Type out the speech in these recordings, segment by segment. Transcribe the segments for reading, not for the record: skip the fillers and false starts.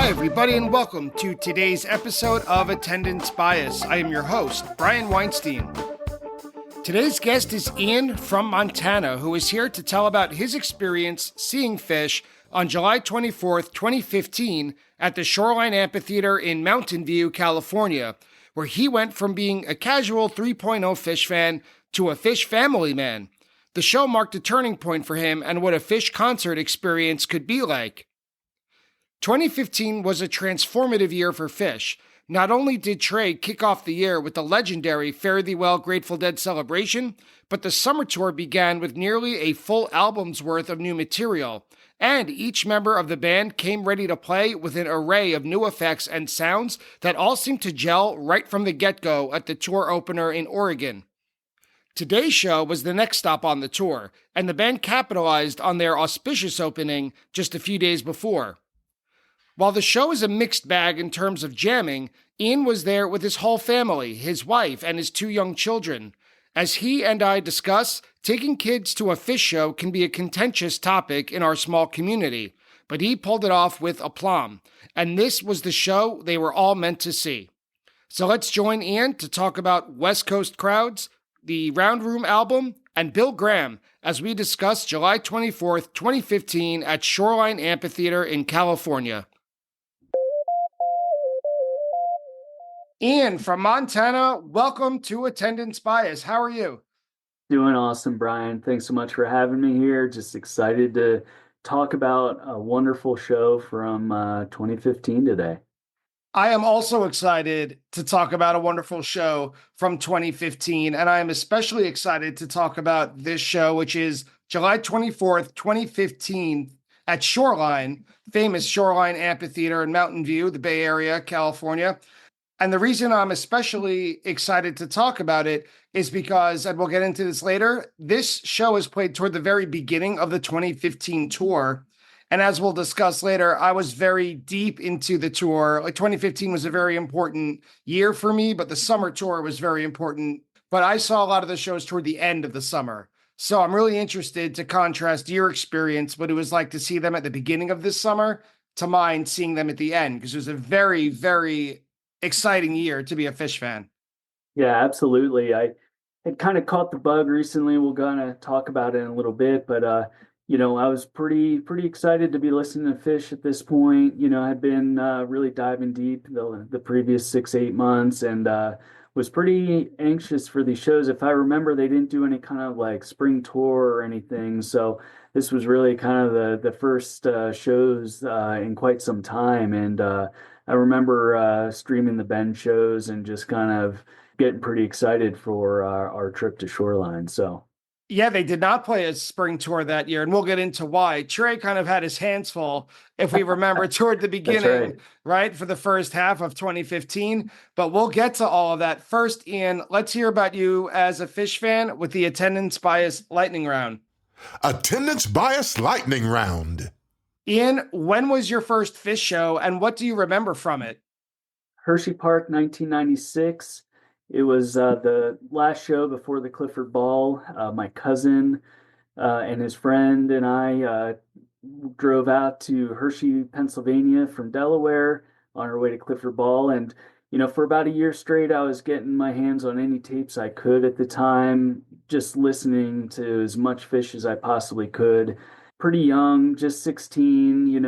Hi, everybody, and welcome to today's episode of Attendance Bias. I am your host, Brian Weinstein. Today's guest is Ian from Montana, who is here to tell about his experience seeing Phish on July 24th, 2015, at the Shoreline Amphitheater in Mountain View, California, where he went from being a casual 3.0 Phish fan to a Phish family man. The show marked a turning point for him and what a Phish concert experience could be like. 2015 was a transformative year for Phish. Not only did Trey kick off the year with the legendary Fare Thee Well Grateful Dead celebration, but the summer tour began with nearly a full album's worth of new material, and each member of the band came ready to play with an array of new effects and sounds that all seemed to gel right from the get-go at the tour opener in Oregon. Today's show was the next stop on the tour, and the band capitalized on their auspicious opening just a few days before. While the show is a mixed bag in terms of jamming, Ian was there with his whole family, his wife, and his two young children. As he and I discuss, taking kids to a Phish show can be a contentious topic in our small community, but he pulled it off with aplomb, and this was the show they were all meant to see. So let's join Ian to talk about West Coast crowds, the Round Room album, and Bill Graham as we discuss July 24th, 2015 at Shoreline Amphitheater in California. Ian from Montana, welcome to Attendance Bias. How are you? Doing awesome, Brian. Thanks so much for having me here. Just excited to talk about a wonderful show from 2015 today. I am also excited to talk about a wonderful show from 2015, and I am especially excited to talk about this show, which is July 24th, 2015 at Shoreline, famous Shoreline Amphitheater in Mountain View, the Bay Area, California. And the reason I'm especially excited to talk about it is because, and we'll get into this later, this show is played toward the very beginning of the 2015 tour. And as we'll discuss later, I was very deep into the tour. Like 2015 was a very important year for me, but the summer tour was very important. But I saw a lot of the shows toward the end of the summer. So I'm really interested to contrast your experience, what it was like to see them at the beginning of this summer to mine seeing them at the end, because it was a very, very exciting year to be a Phish fan. Yeah, absolutely. I had kind of caught the bug recently. We're gonna talk about it in a little bit, but I was pretty excited to be listening to Phish at this point. I'd been really diving deep the previous 6-8 months, and was pretty anxious for these shows. If I remember, they didn't do any kind of like spring tour or anything, so this was really kind of the first shows in quite some time. And I remember streaming the Ben shows and just kind of getting pretty excited for our trip to Shoreline. So. Yeah, they did not play a spring tour that year, and we'll get into why. Trey kind of had his hands full, if we remember, toward the beginning, right, for the first half of 2015. But we'll get to all of that. First, Ian, let's hear about you as a Phish fan with the Attendance Bias Lightning Round. Attendance Bias Lightning Round. Ian, when was your first Phish show, and what do you remember from it? Hershey Park, 1996. It was the last show before the Clifford Ball. My cousin and his friend and I drove out to Hershey, Pennsylvania from Delaware on our way to Clifford Ball. And, for about a year straight, I was getting my hands on any tapes I could at the time, just listening to as much Phish as I possibly could. Pretty young, just 16,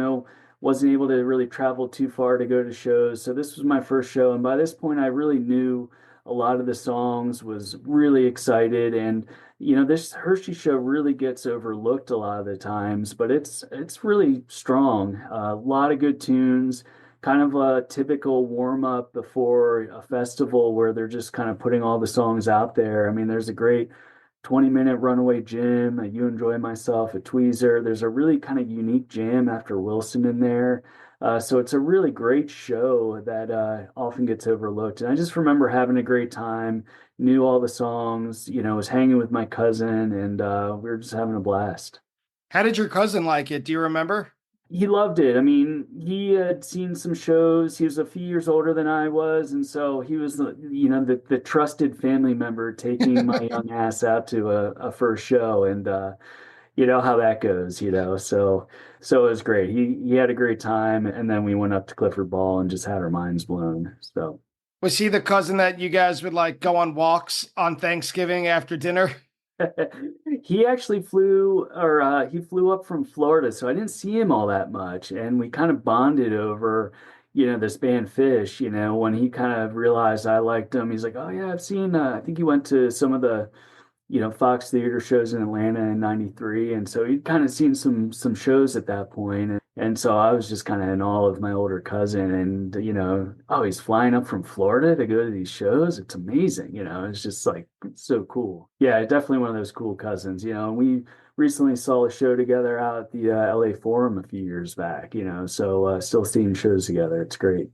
wasn't able to really travel too far to go to shows. So this was my first show. And by this point, I really knew a lot of the songs, was really excited. And, this Hershey show really gets overlooked a lot of the times, but it's really strong. A lot of good tunes, kind of a typical warm up before a festival where they're just kind of putting all the songs out there. I mean, there's a great 20-minute Runaway Jim, a You Enjoy Myself, a Tweezer. There's a really kind of unique jam after Wilson in there. So it's a really great show that often gets overlooked. And I just remember having a great time, knew all the songs, was hanging with my cousin, and we were just having a blast. How did your cousin like it? Do you remember? He loved it. I mean, he had seen some shows. He was a few years older than I was, and so he was the trusted family member taking my young ass out to a first show. And you know how that goes, so it was great. He had a great time, and then we went up to Clifford Ball and just had our minds blown. So Was he the cousin that you guys would like go on walks on Thanksgiving after dinner? he actually he flew up from Florida, so I didn't see him all that much, and we kind of bonded over, this band Phish. When he kind of realized I liked him, he's like, "Oh yeah, I've seen." I think he went to some of the Fox Theater shows in Atlanta in '93, and so he'd kind of seen some shows at that point, and so I was just kind of in awe of my older cousin, and oh, he's flying up from Florida to go to these shows. It's amazing, it's just like it's so cool. Yeah, definitely one of those cool cousins. We recently saw a show together out at the LA Forum a few years back. So still seeing shows together. It's great.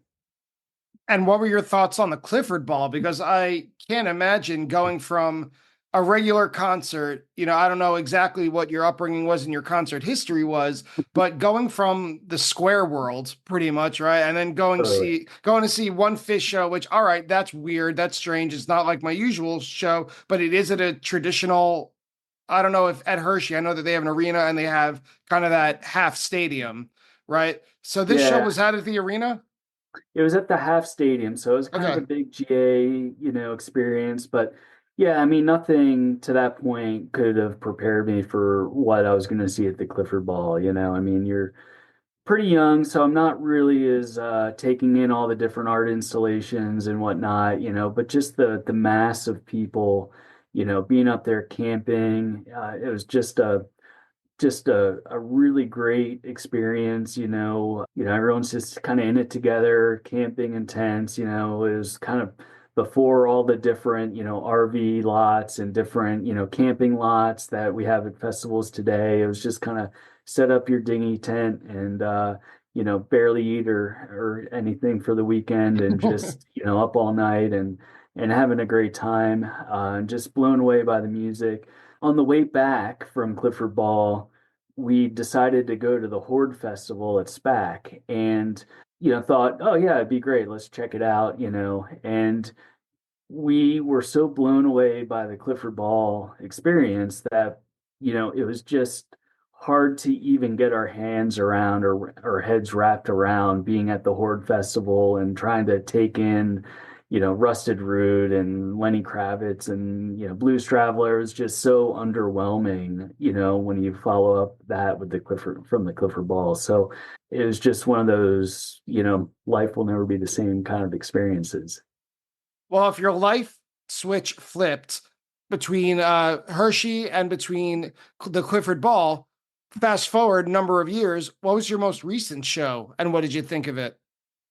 And what were your thoughts on the Clifford Ball? Because I can't imagine going from a regular concert, I don't know exactly what your upbringing was and your concert history was, but going from the square world pretty much, right? And then Totally. going to see one Phish show, which all right, that's weird, that's strange. It's not like my usual show, but it is at a traditional, I don't know if at Hershey, I know that they have an arena and they have kind of that half stadium, right? So this show Yeah. was out at the arena? It was at the half stadium, so it was kind of Okay. a big GA, experience. But yeah, I mean, nothing to that point could have prepared me for what I was going to see at the Clifford Ball. I mean, you're pretty young, so I'm not really as taking in all the different art installations and whatnot, but just the mass of people, being up there camping, it was just a really great experience, everyone's just kind of in it together, camping in tents, it was kind of before all the different, RV lots and different, camping lots that we have at festivals today. It was just kind of set up your dingy tent and barely eat or anything for the weekend and just, up all night and having a great time, just blown away by the music. On the way back from Clifford Ball, we decided to go to the Horde Festival at SPAC and, thought, oh, yeah, it'd be great. Let's check it out, And we were so blown away by the Clifford Ball experience that, it was just hard to even get our hands around or heads wrapped around being at the Horde Festival and trying to take in, Rusted Root and Lenny Kravitz and, Blues Traveler is just so underwhelming, when you follow up that with the Clifford Ball. So it was just one of those, life will never be the same kind of experiences. Well, if your life switch flipped between Hershey and between the Clifford Ball, fast forward a number of years, what was your most recent show and what did you think of it?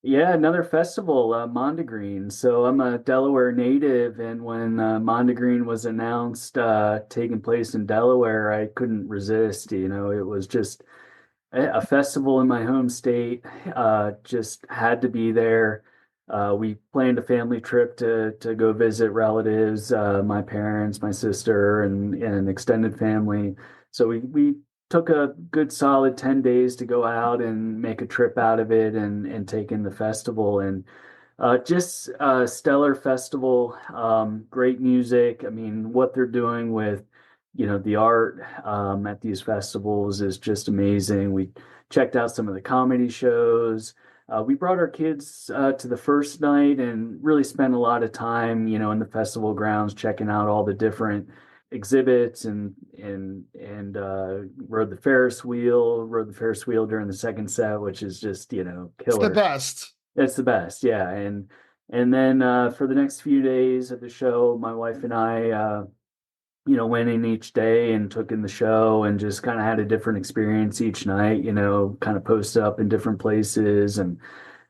Yeah, another festival, Mondegreen. So I'm a Delaware native, and when Mondegreen was announced taking place in Delaware, I couldn't resist. It was just a festival in my home state. Just had to be there. We planned a family trip to go visit relatives, my parents, my sister, and extended family. So we took a good solid 10 days to go out and make a trip out of it and take in the festival. And just a stellar festival, great music. I mean, what they're doing with, the art at these festivals is just amazing. We checked out some of the comedy shows. We brought our kids to the first night and really spent a lot of time, in the festival grounds, checking out all the different exhibits and rode the Ferris wheel during the second set, which is just, It's the killer. best. It's the best, yeah. And then for the next few days of the show, my wife and I, went in each day and took in the show and just kind of had a different experience each night. Kind of posted up in different places, and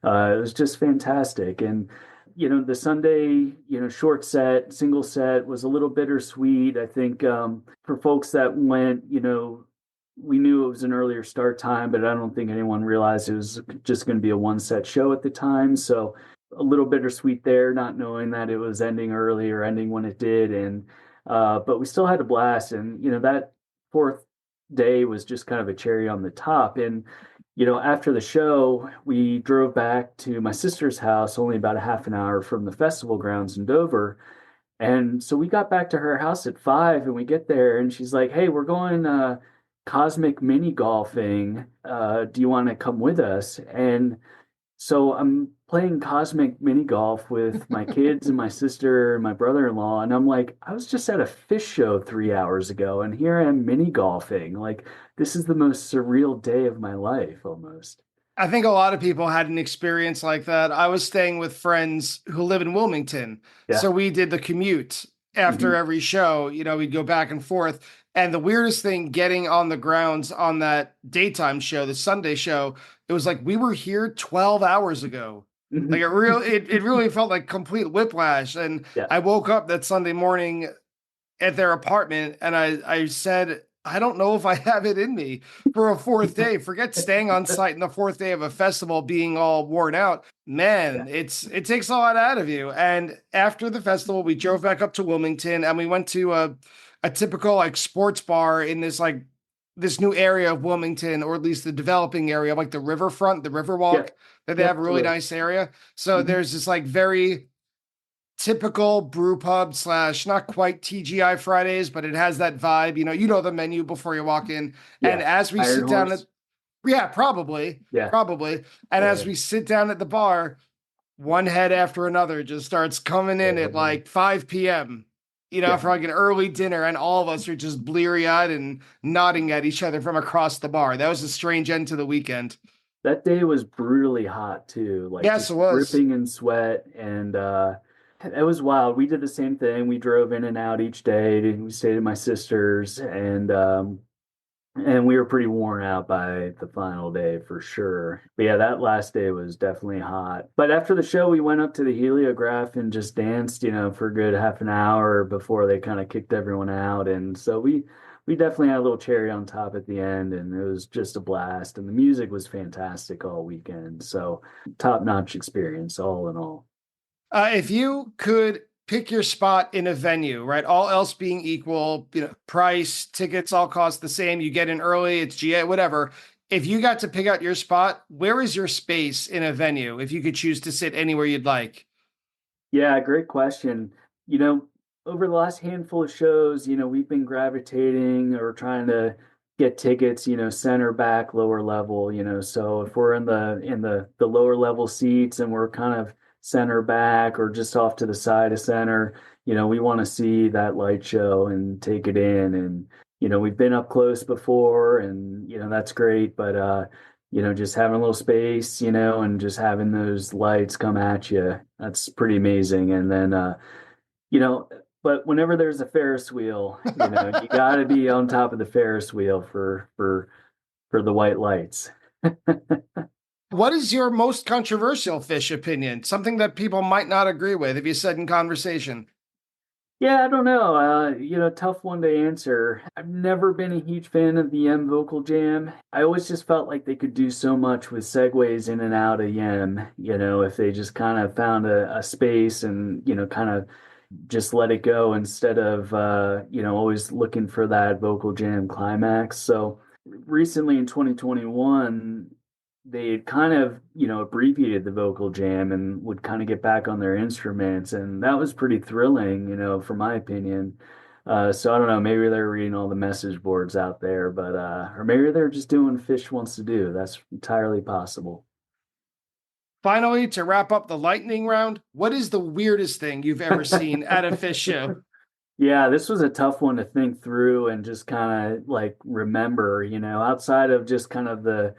it was just fantastic. And the Sunday, short set, single set was a little bittersweet. I think for folks that went, we knew it was an earlier start time, but I don't think anyone realized it was just going to be a one set show at the time. So a little bittersweet there, not knowing that it was ending early or ending when it did. And but we still had a blast. And that fourth day was just kind of a cherry on the top. And after the show, we drove back to my sister's house, only about a half an hour from the festival grounds in Dover. And so we got back to her house at 5 and we get there and she's like, "Hey, we're going cosmic mini golfing. Do you want to come with us? And so I'm playing cosmic mini golf with my kids and my sister and my brother-in-law. And I'm like, I was just at a Phish show 3 hours ago, and here I am mini golfing. Like, this is the most surreal day of my life almost. I think a lot of people had an experience like that. I was staying with friends who live in Wilmington. Yeah. So we did the commute after Hmm. every show. We'd go back and forth. And the weirdest thing getting on the grounds on that daytime show, the Sunday show, it was like we were here 12 hours ago. Like it really felt like complete whiplash. And Yeah. I woke up that Sunday morning at their apartment and I said, I don't know if I have it in me for a fourth day. Forget staying on site in the fourth day of a festival being all worn out. Yeah. Man, it takes a lot out of you. And after the festival, we drove back up to Wilmington and we went to a typical like sports bar in this new area of Wilmington, or at least the developing area, like the riverfront, the Yeah. Riverwalk, that they Yep. have a really Totally. nice area. So Hmm. there's this like very typical brew pub slash not quite TGI Fridays, but it has that vibe. You know the menu before you walk in. And Yeah. as we Iron sit down at Horse. yeah, probably, Yeah. probably. And Yeah. as we sit down at the bar, one head after another just starts coming in at Yeah. like 5 p.m. Yeah. For like an early dinner, and all of us are just bleary-eyed and nodding at each other from across the bar. That was a strange end to the weekend. That day was brutally hot too, like Yes, just it was. dripping in sweat, and it was wild. We did the same thing. We drove in and out each day. We stayed at my sister's, and we were pretty worn out by the final day for sure. But yeah, that last day was definitely hot. But after the show, we went up to the heliograph and just danced, for a good half an hour before they kind of kicked everyone out. And so we definitely had a little cherry on top at the end, and it was just a blast. And the music was fantastic all weekend. So top-notch experience all in all. If you could pick your spot in a venue, right? All else being equal, price, tickets all cost the same. You get in early, it's GA, whatever. If you got to pick out your spot, where is your space in a venue if you could choose to sit anywhere you'd like? Yeah, great question. You know, over the last handful of shows, we've been gravitating or trying to get tickets, center back, lower level, so if we're in the lower level seats and we're kind of center back or just off to the side of center, we want to see that light show and take it in. And we've been up close before, and that's great, but just having a little space, and just having those lights come at you, that's pretty amazing. And then, you know, but whenever there's a Ferris wheel, you got to be on top of the Ferris wheel for the white lights. What is your most controversial Fish opinion? Something that people might not agree with if you said in conversation. Yeah, I don't know. Tough one to answer. I've never been a huge fan of the Yem vocal jam. I always just felt like they could do so much with segues in and out of Yem, if they just kind of found a space and, kind of just let it go instead of, always looking for that vocal jam climax. So recently in 2021, they had kind of, abbreviated the vocal jam and would kind of get back on their instruments. And that was pretty thrilling, from my opinion. So I don't know, maybe they're reading all the message boards out there, but, or maybe they're just doing what Phish wants to do. That's entirely possible. Finally, to wrap up the lightning round, what is the weirdest thing you've ever seen at a Fish show? Yeah, this was a tough one to think through and just kind of like remember, outside of just kind of the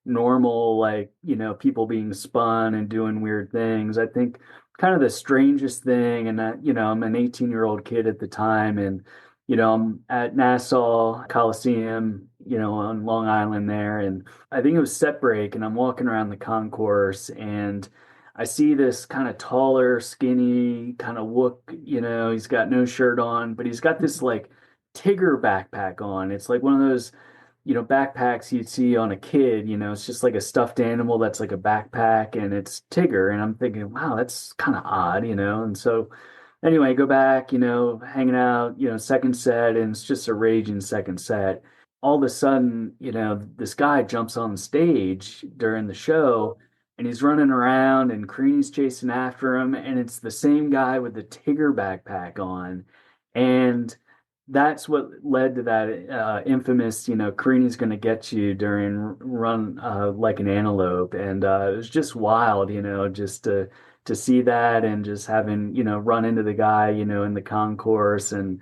normal, like, people being spun and doing weird things. I think kind of the strangest thing, and that, I'm an 18-year-old kid at the time, and, I'm at Nassau Coliseum, on Long Island there, and I think it was set break, and I'm walking around the concourse, and I see this kind of taller, skinny, kind of wook, he's got no shirt on, but he's got this like Tigger backpack on. It's like one of those, backpacks you'd see on a kid, it's just like a stuffed animal that's like a backpack and it's Tigger. And I'm thinking, wow, that's kind of odd, And so anyway, go back, hanging out, second set, and it's just a raging second set. All of a sudden, this guy jumps on stage during the show and he's running around and Crean's chasing after him. And it's the same guy with the Tigger backpack on. And that's what led to that infamous, Karini's going to get you during Run Like an Antelope. And it was just wild, just to see that and just having, run into the guy, in the concourse and,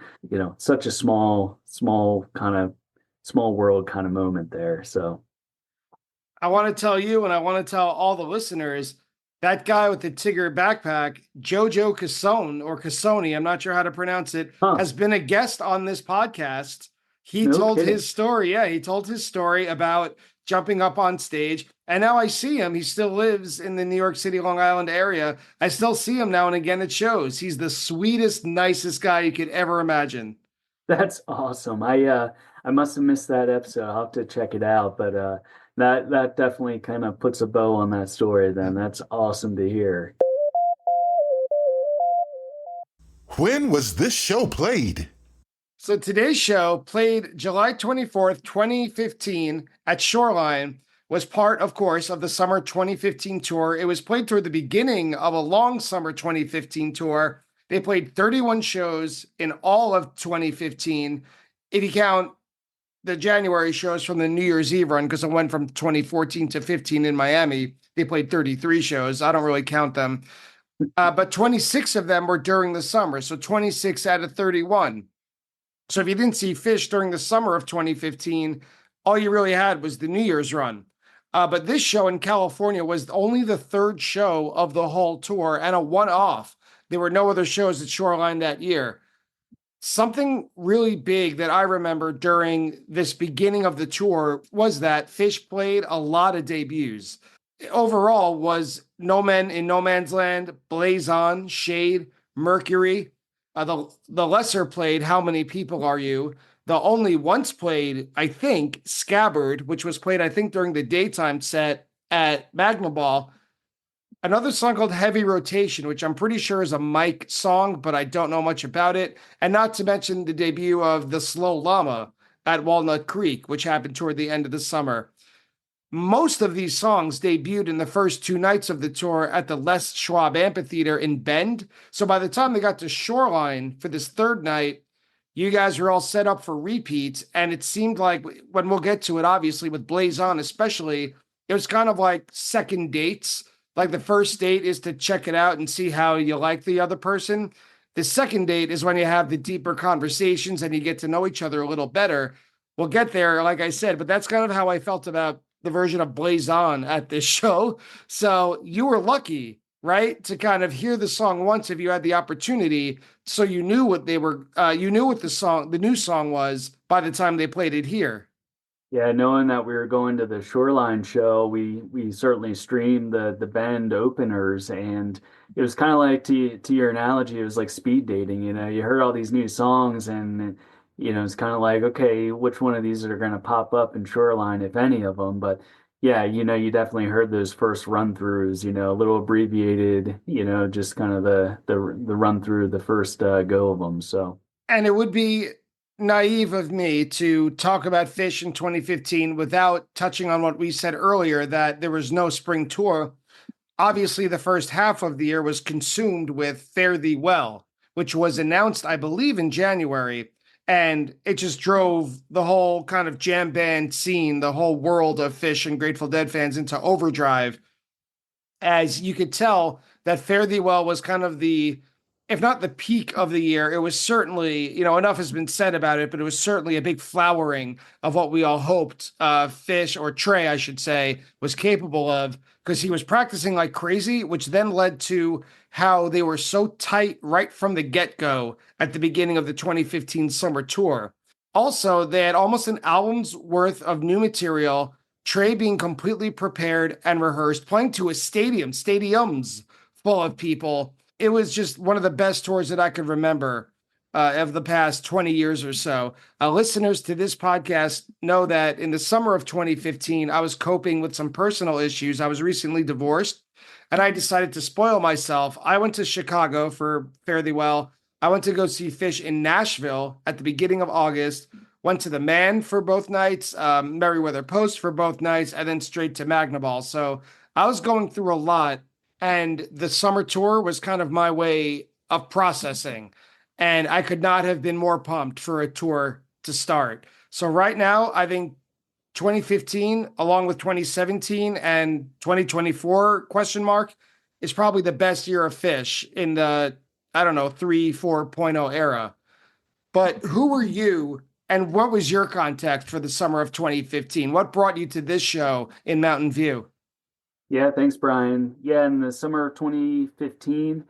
such a small world kind of moment there. So I want to tell you, and I want to tell all the listeners, that guy with the Tigger backpack, Jojo Casone or Casoni, I'm not sure how to pronounce it, huh, has been a guest on this podcast. He no told kidding. his story. Yeah, he told his story about jumping up on stage. And now I see him. He still lives in the New York City, Long Island area. I still see him now and again at shows. He's the sweetest, nicest guy you could ever imagine. That's awesome. I must have missed that episode. I'll have to check it out, but that definitely kind of puts a bow on that story then. That's awesome to hear. When was this show played? So today's show, played July 24th, 2015 at Shoreline, was part, of course, of the summer 2015 tour. It was played toward the beginning of a long summer 2015 tour. They played 31 shows in all of 2015. If you count the January shows from the New Year's Eve run, because it went from 2014 to 15 in Miami, they played 33 shows. I don't really count them. But 26 of them were during the summer. So 26 out of 31. So if you didn't see Phish during the summer of 2015, all you really had was the New Year's run. But this show in California was only the third show of the whole tour and a one-off. There were no other shows at Shoreline that year. Something really big that I remember during this beginning of the tour was that Phish played a lot of debuts. Overall was No Men in No Man's Land, Blaze On, Shade, Mercury. The lesser played How Many People Are You? The only once played, I think, Scabbard, which was played, I think, during the daytime set at Magma Ball. Another song called Heavy Rotation, which I'm pretty sure is a Mike song, but I don't know much about it. And not to mention the debut of The Slow Llama at Walnut Creek, which happened toward the end of the summer. Most of these songs debuted in the first two nights of the tour at the Les Schwab Amphitheater in Bend. So by the time they got to Shoreline for this third night, you guys were all set up for repeats. And it seemed like, when we'll get to it, obviously, with Blaze On especially, it was kind of like second dates. Like the first date is to check it out and see how you like the other person. The second date is when you have the deeper conversations and you get to know each other a little better. We'll get there, like I said, but that's kind of how I felt about the version of Blaze On at this show. So you were lucky, right, to kind of hear the song once if you had the opportunity. So you knew what they were, you knew what the new song was by the time they played it here. Yeah, knowing that we were going to the Shoreline show, we certainly streamed the Bend openers, and it was kind of like, to your analogy, it was like speed dating. You heard all these new songs, and it's kind of like, okay, which one of these are going to pop up in Shoreline, if any of them? But yeah, you definitely heard those first run throughs, a little abbreviated, just kind of the run through the first go of them. So. And it would be naive of me to talk about Phish in 2015 without touching on what we said earlier, that there was no spring tour. Obviously, the first half of the year was consumed with Fare Thee Well, which was announced, I believe, in January. And it just drove the whole kind of jam band scene, the whole world of Phish and Grateful Dead fans into overdrive. As you could tell, that Fare Thee Well was kind of the, if not the peak of the year, it was certainly, enough has been said about it, but it was certainly a big flowering of what we all hoped Phish, or Trey, I should say, was capable of, because he was practicing like crazy, which then led to how they were so tight right from the get-go at the beginning of the 2015 summer tour. Also, they had almost an album's worth of new material, Trey being completely prepared and rehearsed, playing to a stadiums full of people. It was just one of the best tours that I could remember of the past 20 years or so. Listeners to this podcast know that in the summer of 2015, I was coping with some personal issues. I was recently divorced, and I decided to spoil myself. I went to Chicago for Fare Thee Well. I went to go see Phish in Nashville at the beginning of August, went to the Man for both nights, Merriweather Post for both nights, and then straight to Magna Ball. So I was going through a lot, and the summer tour was kind of my way of processing. And I could not have been more pumped for a tour to start. So right now, I think 2015, along with 2017 and 2024 question mark, is probably the best year of Phish in the, I don't know, 3, 4.0 era. But who were you and what was your context for the summer of 2015? What brought you to this show in Mountain View? Yeah, thanks, Brian. Yeah, in the summer of 2015,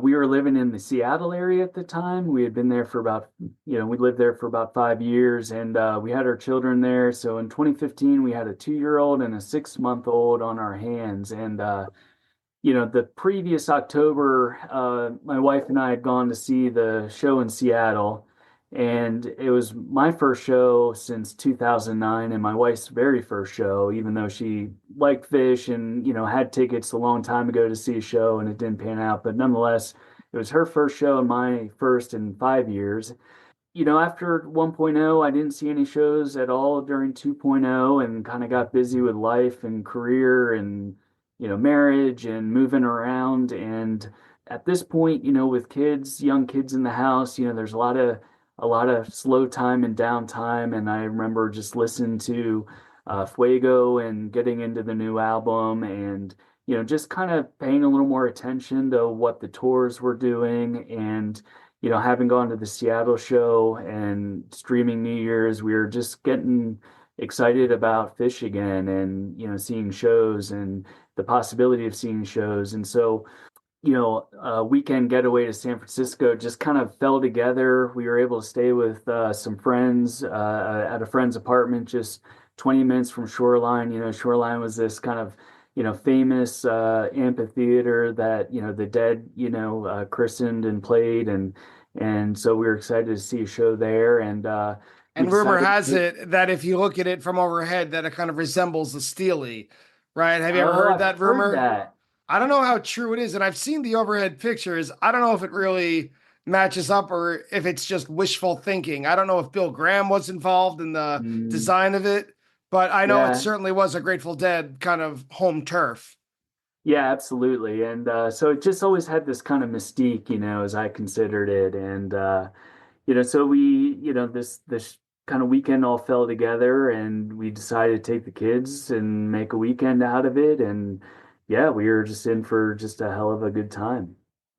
we were living in the Seattle area at the time. We had been there for we lived there for about 5 years, and we had our children there. So in 2015, we had a 2-year-old and a 6-month-old on our hands. And the previous October, my wife and I had gone to see the show in Seattle, and it was my first show since 2009 and my wife's very first show, even though she liked Phish and, had tickets a long time ago to see a show and it didn't pan out. But nonetheless, it was her first show and my first in 5 years. After 1.0, I didn't see any shows at all during 2.0 and kind of got busy with life and career and, marriage and moving around. And at this point, with kids, young kids in the house, there's a lot of slow time and downtime. And I remember just listening to Fuego and getting into the new album and, just kind of paying a little more attention to what the tours were doing. And having gone to the Seattle show and streaming New Year's, we were just getting excited about Phish again and, seeing shows and the possibility of seeing shows. And so, a weekend getaway to San Francisco just kind of fell together. We were able to stay with some friends at a friend's apartment just 20 minutes from Shoreline. Shoreline was this kind of famous amphitheater that the Dead christened and played, and so we were excited to see a show there. And we And rumor decided has it that if you look at it from overhead, that it kind of resembles the Steely, right? Have you ever oh, heard I've that heard rumor? that. I don't know how true it is, and I've seen the overhead pictures. I don't know if it really matches up or if it's just wishful thinking. I don't know if Bill Graham was involved in the Mm, design of it, but I know it yeah, certainly was a Grateful Dead kind of home turf. yeah, absolutely. And so it just always had this kind of mystique, as I considered it. And so we, this kind of weekend all fell together, and we decided to take the kids and make a weekend out of it. And yeah, we were just in for just a hell of a good time.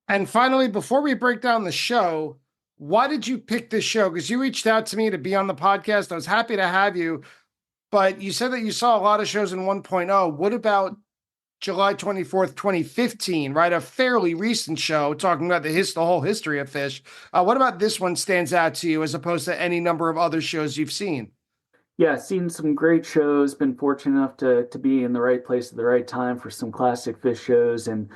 And finally, before we break down the show, why did you pick this show? Because you reached out to me to be on the podcast. I was happy to have you, but you said that you saw a lot of shows in 1.0. What about July 24th, 2015, right? A fairly recent show talking about the whole history of Phish. What about this one stands out to you as opposed to any number of other shows you've seen? Yeah, seen some great shows, been fortunate enough to be in the right place at the right time for some classic Phish shows. And,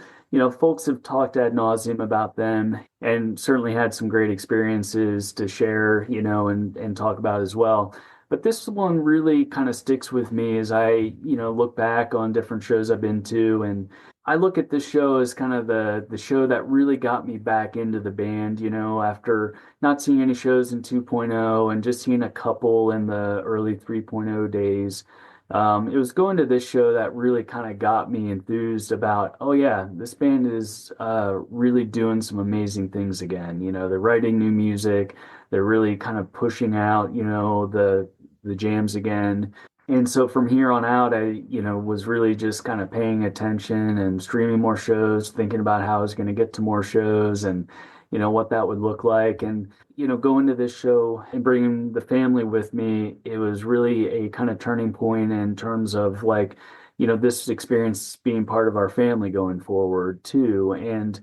folks have talked ad nauseum about them and certainly had some great experiences to share, and talk about as well. But this one really kind of sticks with me as I, look back on different shows I've been to. And I look at this show as kind of the show that really got me back into the band, after not seeing any shows in 2.0 and just seeing a couple in the early 3.0 days. It was going to this show that really kind of got me enthused about, oh yeah, this band is really doing some amazing things again. They're writing new music. They're really kind of pushing out, the jams again. And so from here on out, I, was really just kind of paying attention and streaming more shows, thinking about how I was going to get to more shows and, what that would look like. And, going to this show and bringing the family with me, it was really a kind of turning point in terms of like, this experience being part of our family going forward too. And,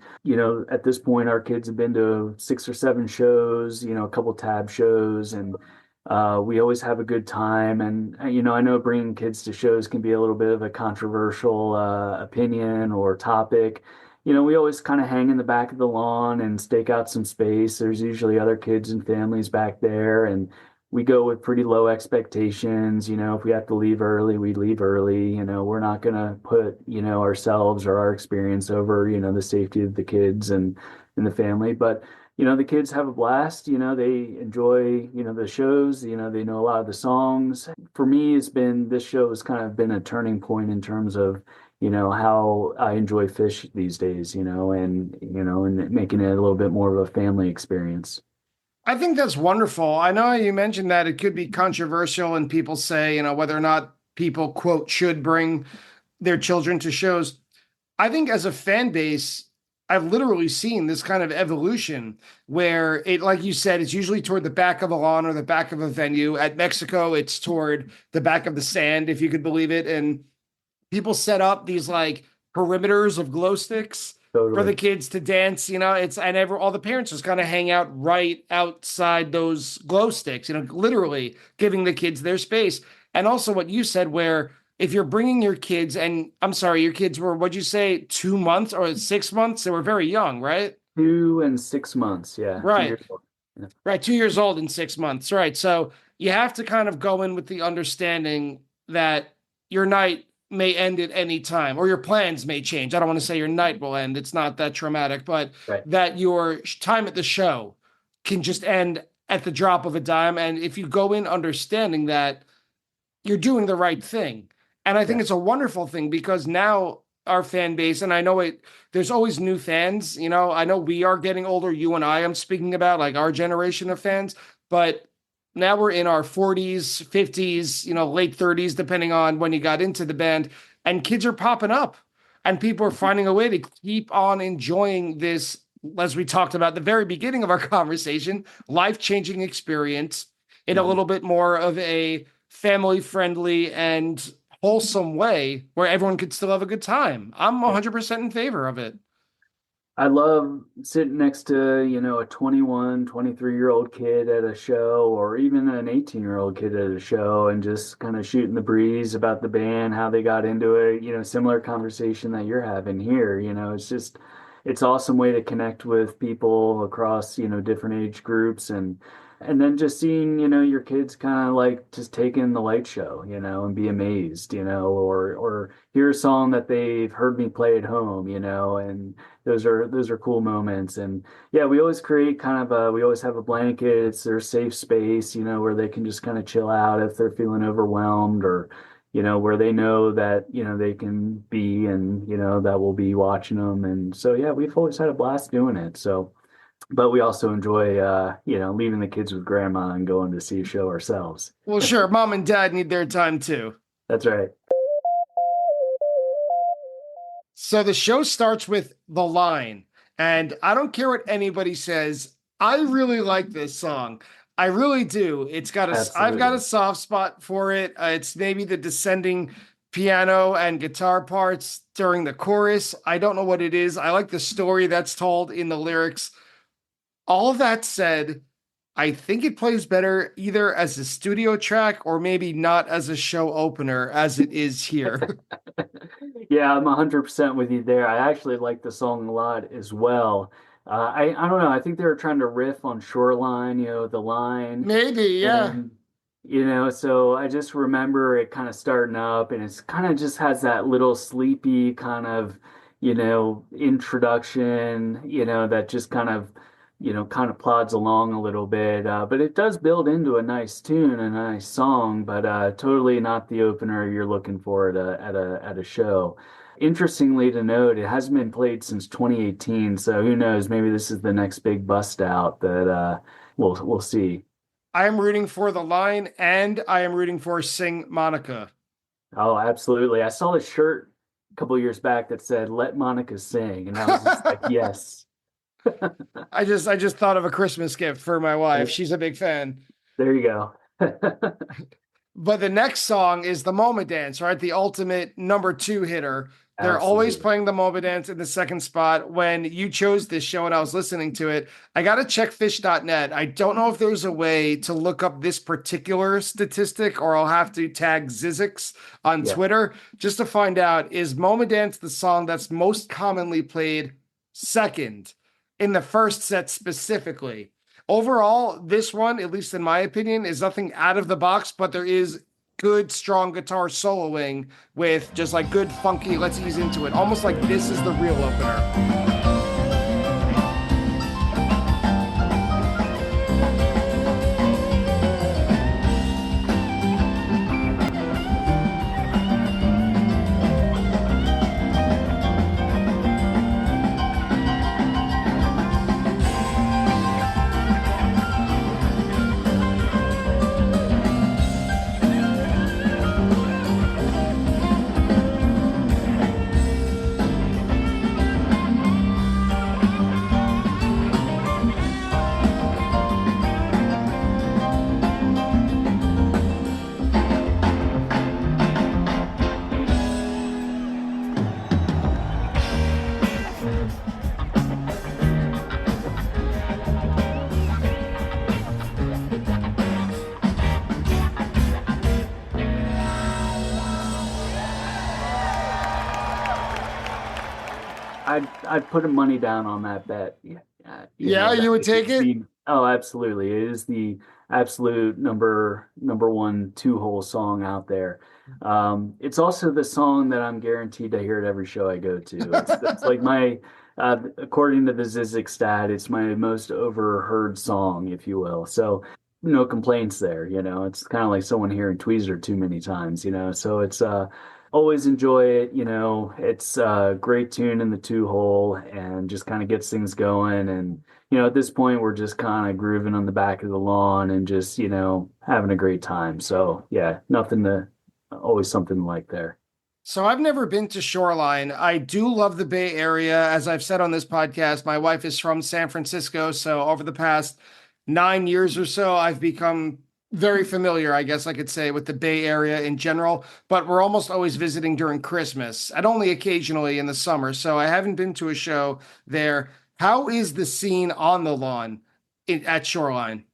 at this point, our kids have been to 6 or 7 shows, a couple tab shows, and we always have a good time. And, I know bringing kids to shows can be a little bit of a controversial opinion or topic. We always kind of hang in the back of the lawn and stake out some space. There's usually other kids and families back there, and we go with pretty low expectations. If we have to leave early, we leave early. We're not going to put, ourselves or our experience over, the safety of the kids and the family. But the kids have a blast. They enjoy, the shows. They know a lot of the songs. For me, this show has kind of been a turning point in terms of, how I enjoy Phish these days, and making it a little bit more of a family experience. I think that's wonderful. I know you mentioned that it could be controversial and people say, whether or not people, quote, should bring their children to shows. I think as a fan base, I've literally seen this kind of evolution where it, like you said, it's usually toward the back of a lawn or the back of a venue. At Mexico, it's toward the back of the sand, if you could believe it. And people set up these like perimeters of glow sticks for the Totally. kids to dance. All the parents just kind of hang out right outside those glow sticks, literally giving the kids their space. And also what you said, where if you're bringing your kids, and I'm sorry, your kids were, what'd you say, 2 months or 6 months? They were very young, right? 2 and 6 months. Yeah. Right. 2 years old. Yeah. Right. 2 years old and 6 months. Right. So you have to kind of go in with the understanding that your night may end at any time, or your plans may change. I don't want to say your night will end. It's not that traumatic, but Right. that your time at the show can just end at the drop of a dime. And if you go in understanding that, you're doing the right thing. And I think Yeah. it's a wonderful thing because now our fan base, and I know there's always new fans. I know we are getting older. You and I am speaking about like our generation of fans, but now we're in our 40s, 50s, late 30s, depending on when you got into the band, and kids are popping up and people are finding a way to keep on enjoying this, as we talked about at the very beginning of our conversation, life-changing experience in a Mhm. little bit more of a family-friendly and wholesome way where everyone could still have a good time. I'm 100% in favor of it. I love sitting next to, a 21, 23-year-old kid at a show, or even an 18-year-old kid at a show, and just kind of shooting the breeze about the band, how they got into it, similar conversation that you're having here. It's awesome way to connect with people across, different age groups, and then just seeing, your kids kind of like just take in the light show, and be amazed, or hear a song that they've heard me play at home, and those are cool moments. And yeah, we always create we always have a blanket. It's their safe space, where they can just kind of chill out if they're feeling overwhelmed, or where they know that they can be, and that we'll be watching them. And so yeah, we've always had a blast doing it. So, but we also enjoy leaving the kids with grandma and going to see a show ourselves. Well, sure, mom and dad need their time too. That's right. So the show starts with The Line, and I don't care what anybody says. I really like this song. I really do. I've got a soft spot for it. It's maybe the descending piano and guitar parts during the chorus. I don't know what it is. I like the story that's told in the lyrics. All of that said, I think it plays better either as a studio track or maybe not as a show opener as it is here. Yeah, I'm 100% with you there. I actually like the song a lot as well. I don't know. I think they were trying to riff on Shoreline, the line. Maybe, yeah. And, so I just remember it kind of starting up, and it's kind of just has that little sleepy kind of, introduction, that just kind of plods along a little bit. But it does build into a nice tune, a nice song, but totally not the opener you're looking for at a show. Interestingly to note, it hasn't been played since 2018, so who knows? Maybe this is the next big bust out that we'll see. I am rooting for The Line, and I am rooting for Sing Monica. Oh, absolutely. I saw a shirt a couple years back that said "Let Monica Sing," and I was just like, yes. I just thought of a Christmas gift for my wife. She's a big fan. There you go. But the next song is the Moment Dance, right? The ultimate number 2 hitter. They're always Absolutely. playing the Moment Dance in the second spot. When you chose this show and I was listening to it, I got to check Phish.net. I don't know if there's a way to look up this particular statistic, or I'll have to tag Zizix on Twitter just to find out, is Moment Dance the song that's most commonly played second in the first set specifically? Overall, this one, at least in my opinion, is nothing out of the box, but there is good, strong guitar soloing with just like good, funky, let's ease into it. Almost like this is the real opener. I'd put money down on that bet. Yeah, Yeah, that you would it take is it? oh, absolutely. It is the absolute number one two-hole song out there. It's also the song that I'm guaranteed to hear at every show I go to. It's like my according to the Zizek stat, it's my most overheard song, if you will. So no complaints there. It's kind of like someone hearing Tweezer too many times. So it's always enjoy it. It's a great tune in the two hole and just kind of gets things going. And, at this point, we're just kind of grooving on the back of the lawn and just, having a great time. So, yeah, always something like there. So I've never been to Shoreline. I do love the Bay Area. As I've said on this podcast, my wife is from San Francisco. So over the past 9 years or so, I've become very familiar, I guess I could say, with the Bay Area in general. But we're almost always visiting during Christmas and only occasionally in the summer. So I haven't been to a show there. How is the scene on the lawn at Shoreline?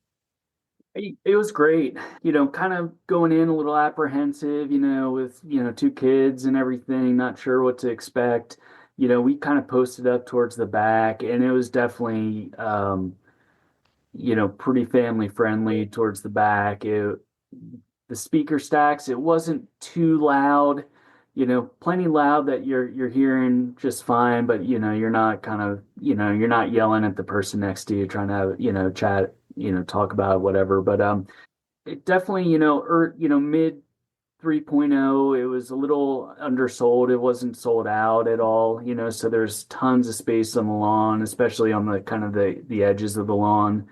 It was great, kind of going in a little apprehensive, with, two kids and everything, not sure what to expect. We kind of posted up towards the back, and it was definitely, pretty family friendly towards the back. The speaker stacks, it wasn't too loud, plenty loud that you're hearing just fine, but you're not kind of, you're not yelling at the person next to you trying to, chat, talk about whatever. But it definitely, mid 3.0, it was a little undersold. It wasn't sold out at all, so there's tons of space on the lawn, especially on the kind of the edges of the lawn.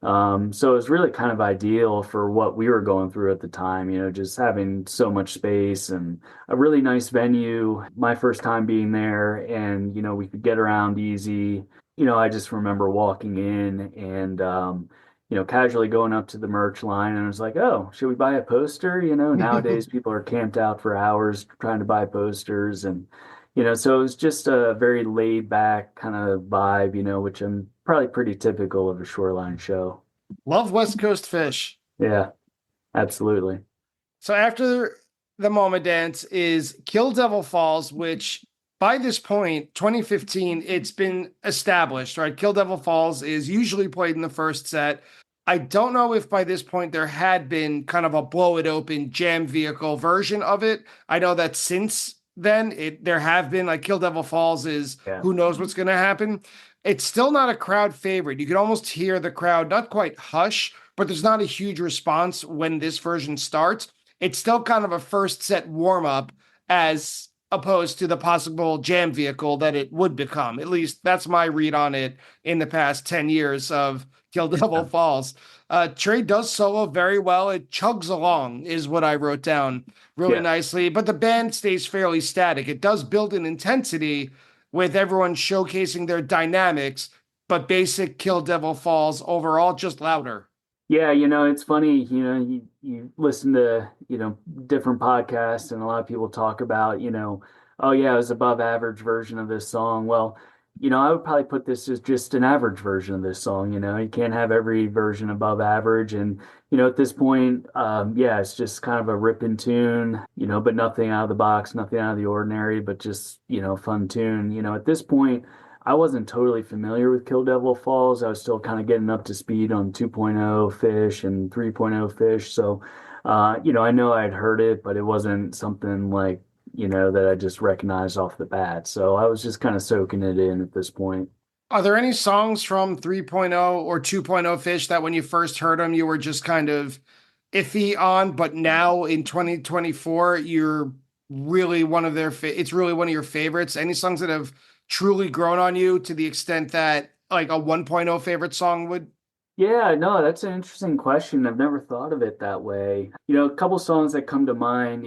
So it was really kind of ideal for what we were going through at the time, just having so much space and a really nice venue. My first time being there, and, we could get around easy. I just remember walking in and, casually going up to the merch line and I was like, oh, should we buy a poster? Nowadays people are camped out for hours trying to buy posters and, so it was just a very laid back kind of vibe, which I'm probably pretty typical of a Shoreline show. Love West Coast Fish. Yeah, absolutely. So after the Mama Dance is Kill Devil Falls, which by this point, 2015, it's been established, right? Kill Devil Falls is usually played in the first set. I don't know if by this point there had been kind of a blow it open jam vehicle version of it. I know that since then there have been like Kill Devil Falls is Yeah. who knows what's going to happen. It's still not a crowd favorite. You can almost hear the crowd not quite hush, but there's not a huge response when this version starts. It's still kind of a first set warm up as opposed to the possible jam vehicle that it would become. At least that's my read on it in the past 10 years of Kill Devil Falls. Trey does solo very well. It chugs along, is what I wrote down really nicely. But the band stays fairly static. It does build an intensity with everyone showcasing their dynamics, but basic Kill Devil Falls overall just louder. Yeah, it's funny, you listen to, different podcasts and a lot of people talk about, oh yeah, it was above average version of this song. Well, I would probably put this as just an average version of this song, you can't have every version above average. And, at this point, yeah, it's just kind of a ripping tune, but nothing out of the box, nothing out of the ordinary, but just, fun tune. At this point, I wasn't totally familiar with Kill Devil Falls. I was still kind of getting up to speed on 2.0 Phish and 3.0 Phish. So, I know I'd heard it, but it wasn't something like, that I just recognized off the bat. So I was just kind of soaking it in at this point. Are there any songs from 3.0 or 2.0 Phish that when you first heard them, you were just kind of iffy on, but now in 2024, you're really one of it's really one of your favorites? Any songs that have truly grown on you to the extent that like a 1.0 favorite song would? Yeah, no, that's an interesting question. I've never thought of it that way. A couple songs that come to mind,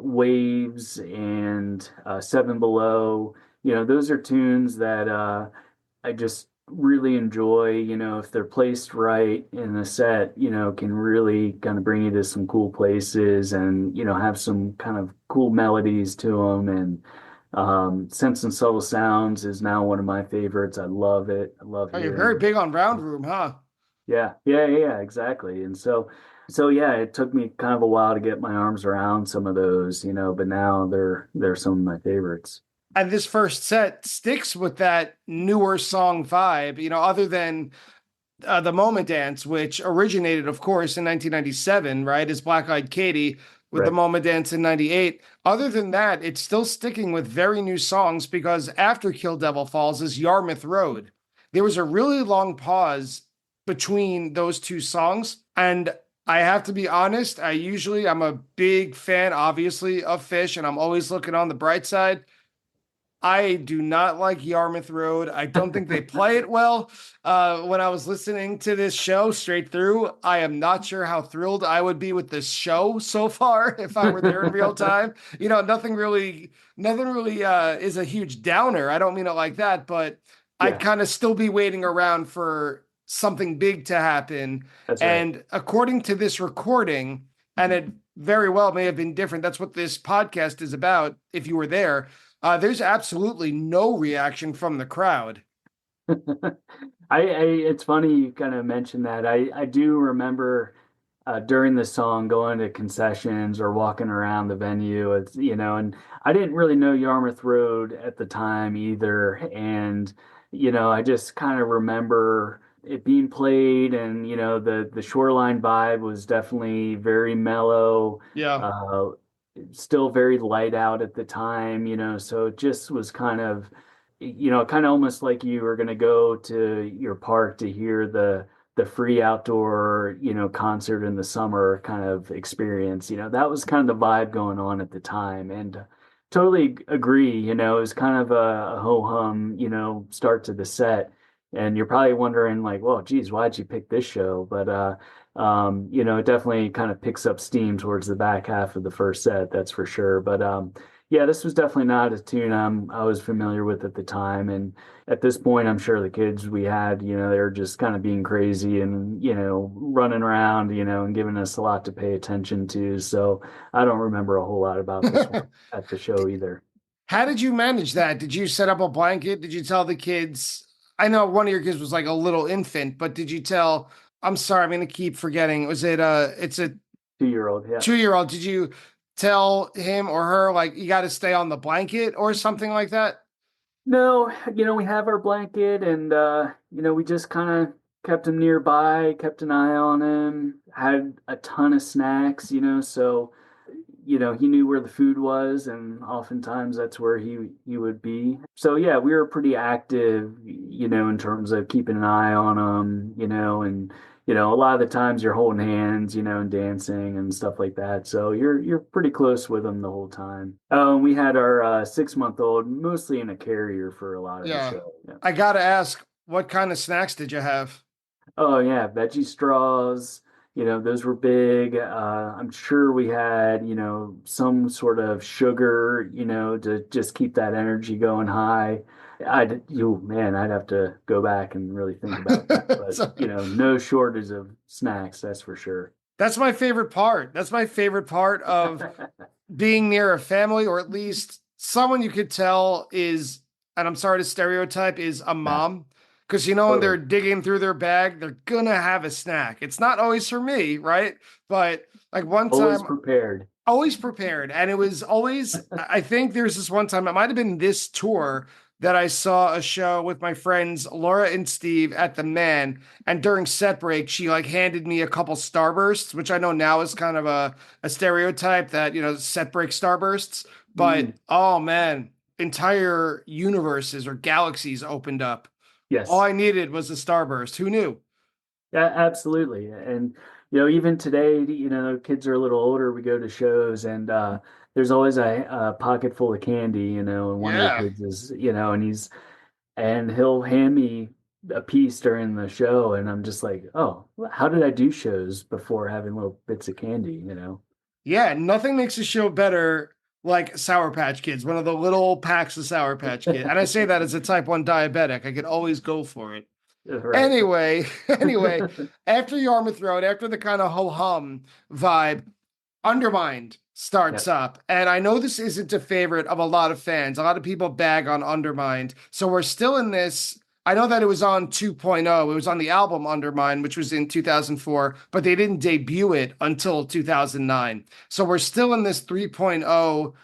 Waves and Seven Below, those are tunes that I just really enjoy, if they're placed right in the set, can really kind of bring you to some cool places and, have some kind of cool melodies to them. And Sense and Subtle Sounds is now one of my favorites. I love it. I love Oh, you're hearing very it. big on Round Room, huh? Yeah, exactly. And so yeah, it took me kind of a while to get my arms around some of those, but now they're some of my favorites. And this first set sticks with that newer song vibe, other than the Moment Dance, which originated, of course, in 1997, right, as Black Eyed Katie with the Right. Moment Dance in 98. Other than that, it's still sticking with very new songs because after Kill Devil Falls is Yarmouth Road. There was a really long pause between those two songs. And I have to be honest, I'm a big fan, obviously, of Phish, and I'm always looking on the bright side. I do not like Yarmouth Road. I don't think they play it well. When I was listening to this show straight through, I am not sure how thrilled I would be with this show so far if I were there in real time. Nothing really is a huge downer. I don't mean it like that, but I'd Yeah, kind of still be waiting around for something big to happen. that's right. And according to this recording, and it very well may have been different. That's what this podcast is about. If you were there, there's absolutely no reaction from the crowd. It's funny you kind of mentioned that. I do remember during the song going to concessions or walking around the venue. And I didn't really know Yarmouth Road at the time either. And, I just kind of remember it being played, and, the Shoreline vibe was definitely very mellow. Yeah. Uh, Still very light out at the time, so it just was kind of almost like you were going to go to your park to hear the free outdoor, concert in the summer kind of experience. That was kind of the vibe going on at the time. And totally agree, it was kind of a ho-hum, start to the set. And you're probably wondering like, well, geez, why'd you pick this show? But it definitely kind of picks up steam towards the back half of the first set, that's for sure. But yeah, this was definitely not a tune I was familiar with at the time. And at this point, I'm sure the kids we had, they were just kind of being crazy and, running around, and giving us a lot to pay attention to. So I don't remember a whole lot about this one at the show either. How did you manage that? Did you set up a blanket? Did you tell the kids? I know one of your kids was like a little infant, but did you tell? I'm sorry, I'm going to keep forgetting. Was it it's a 2-year-old, yeah. 2-year-old? Did you tell him or her like you got to stay on the blanket or something like that? No, we have our blanket, and we just kind of kept him nearby, kept an eye on him, had a ton of snacks, so he knew where the food was, and oftentimes that's where he would be. So yeah, we were pretty active, in terms of keeping an eye on him, and a lot of the times you're holding hands, and dancing and stuff like that. So you're pretty close with him the whole time. We had our 6-month-old mostly in a carrier for a lot of the Yeah. show. Yeah. I got to ask, what kind of snacks did you have? Oh yeah, veggie straws. Those were big. I'm sure we had, some sort of sugar, to just keep that energy going high. I'd have to go back and really think about that. But, So- no shortage of snacks, that's for sure. That's my favorite part. That's my favorite part of being near a family, or at least someone you could tell is, and I'm sorry to stereotype, is a mom. Because when they're Totally. digging through their bag, they're gonna have a snack. It's not always for me, right? But like one Always time, prepared. always prepared. And it was always, I think there's this one time, it might have been this tour that I saw a show with my friends Laura and Steve at the Man. And during set break, she like handed me a couple Starbursts, which I know now is kind of a stereotype that, set break Starbursts. But Mm, oh man, entire universes or galaxies opened up. All yes. I needed was a Starburst. Who knew? Yeah, absolutely. And even today, kids are a little older. We go to shows, and there's always a pocket full of candy, and one of the Yeah. kids is, and he'll hand me a piece during the show, and I'm just like, oh, how did I do shows before having little bits of candy? Yeah, nothing makes a show better like Sour Patch Kids, one of the little packs of Sour Patch Kids. And I say that as a type 1 diabetic. I could always go for it. Right. Anyway, after Yarmouth Road, after the kind of ho-hum vibe, Undermined starts Yeah. up. And I know this isn't a favorite of a lot of fans. A lot of people bag on Undermined. So we're still in this. I know that it was on 2.0. It was on the album Undermined, which was in 2004, but they didn't debut it until 2009. So we're still in this 3.0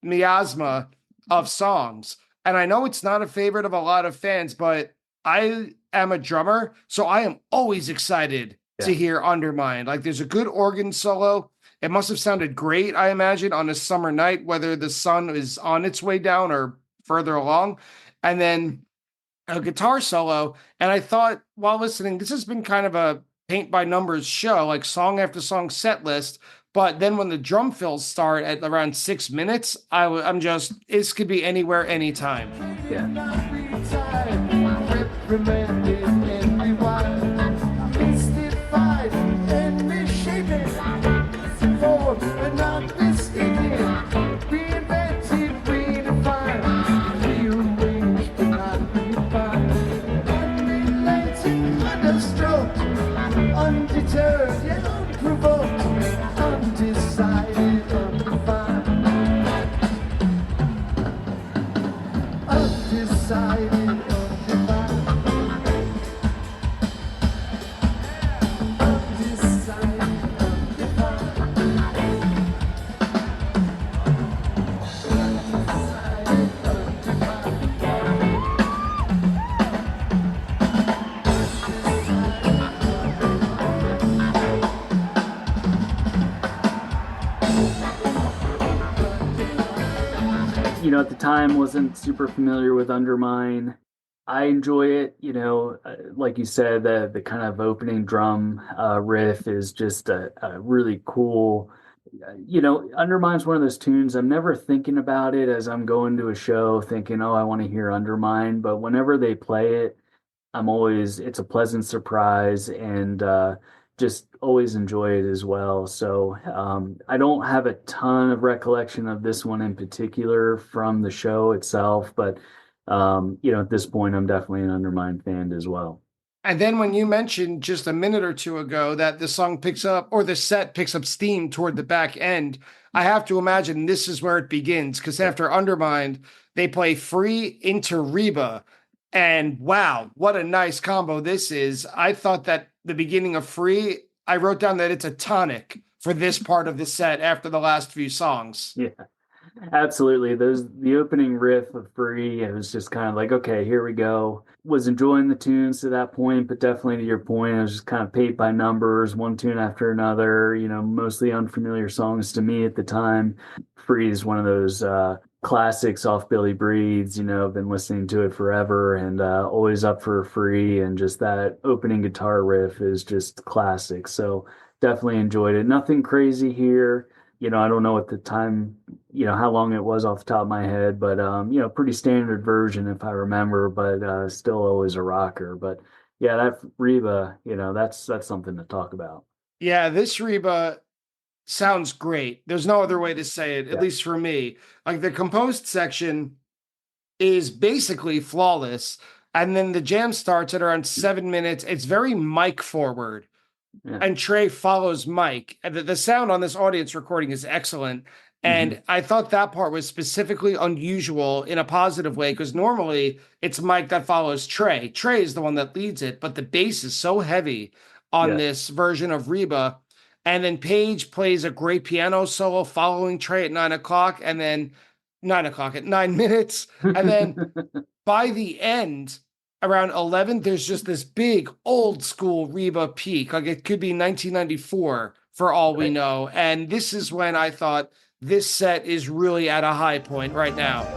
miasma. of songs. And I know it's not a favorite of a lot of fans, but I am a drummer, so I am always excited to hear Undermine. Like, there's a good organ solo. It must have sounded great, I imagine, on a summer night, whether the sun is on its way down or further along. And then a guitar solo. And I thought while listening, this has been kind of a paint by numbers show, like song after song set list. But then when the drum fills start at around 6 minutes, I'm just, this could be anywhere, anytime. Yeah. Undeterred yet unprovoked, undecided, undefined. Undecided, undefined. Undecided, You know, at the time, wasn't super familiar with Undermine. I enjoy it. You know, like you said, the kind of opening drum riff is just a really cool. You know, Undermine's one of those tunes. I'm never thinking about it as I'm going to a show, thinking, "Oh, I want to hear Undermine." But whenever they play it, it's a pleasant surprise, and just always enjoy it as well. So I don't have a ton of recollection of this one in particular from the show itself, but you know, at this point, I'm definitely an Undermine fan as well. And then when you mentioned just a minute or two ago that the song picks up, or the set picks up steam toward the back end, I have to imagine this is where it begins, because after Undermined, they play Free into Reba. And wow, what a nice combo this is. I thought that the beginning of Free, I wrote down that it's a tonic for this part of the set after the last few songs. Yeah, absolutely. The opening riff of Free, it was just kind of like, okay, here we go. Was enjoying the tunes to that point, but definitely to your point, it was just kind of paint by numbers, one tune after another, you know, mostly unfamiliar songs to me at the time. Free is one of those classics off Billy Breed's. You know, I've been listening to it forever, and always up for Free, and just that opening guitar riff is just classic. So definitely enjoyed it. Nothing crazy here. You know, I don't know at the time, you know, how long it was off the top of my head, but you know, pretty standard version if I remember, but still always a rocker. But yeah, that Reba, you know, that's something to talk about. Yeah, this Reba sounds great. There's no other way to say it, at least for me. Like, the composed section is basically flawless. And then the jam starts at around 7 minutes. It's very mic forward. Yeah. And Trey follows Mike. And the sound on this audience recording is excellent. And I thought that part was specifically unusual in a positive way, because normally it's Mike that follows Trey. Trey is the one that leads it, but the bass is so heavy on this version of Reba. And then Paige plays a great piano solo following Trey at 9 o'clock, and then 9 o'clock at 9 minutes. And then by the end, around 11, there's just this big old school Reba peak. Like, it could be 1994 for all we know. And this is when I thought this set is really at a high point right now.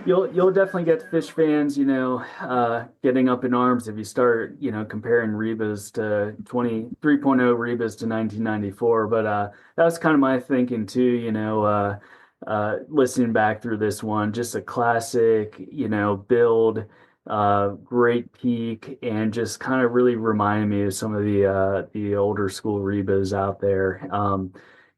You'll definitely get Phish fans, getting up in arms if you start, comparing Rebas to 3.0 Rebas to 1994. But that was kind of my thinking too, listening back through this one, just a classic, build, great peak, and just kind of really reminded me of some of the older school Rebas out there.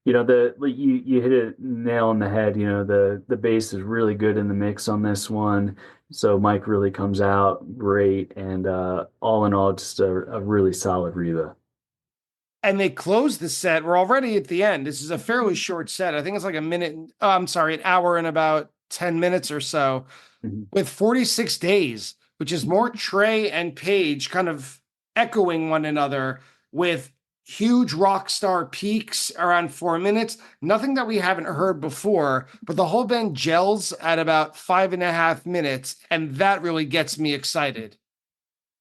You hit it nail on the head. The bass is really good in the mix on this one. So Mike really comes out great, and all in all, just a really solid Reba. And they close the set. We're already at the end. This is a fairly short set. I think it's like an hour and about 10 minutes or so, Mhm. with 46 days, which is more Trey and Paige kind of echoing one another with huge rock star peaks around 4 minutes. Nothing that we haven't heard before, but the whole band gels at about 5.5 minutes. And that really gets me excited.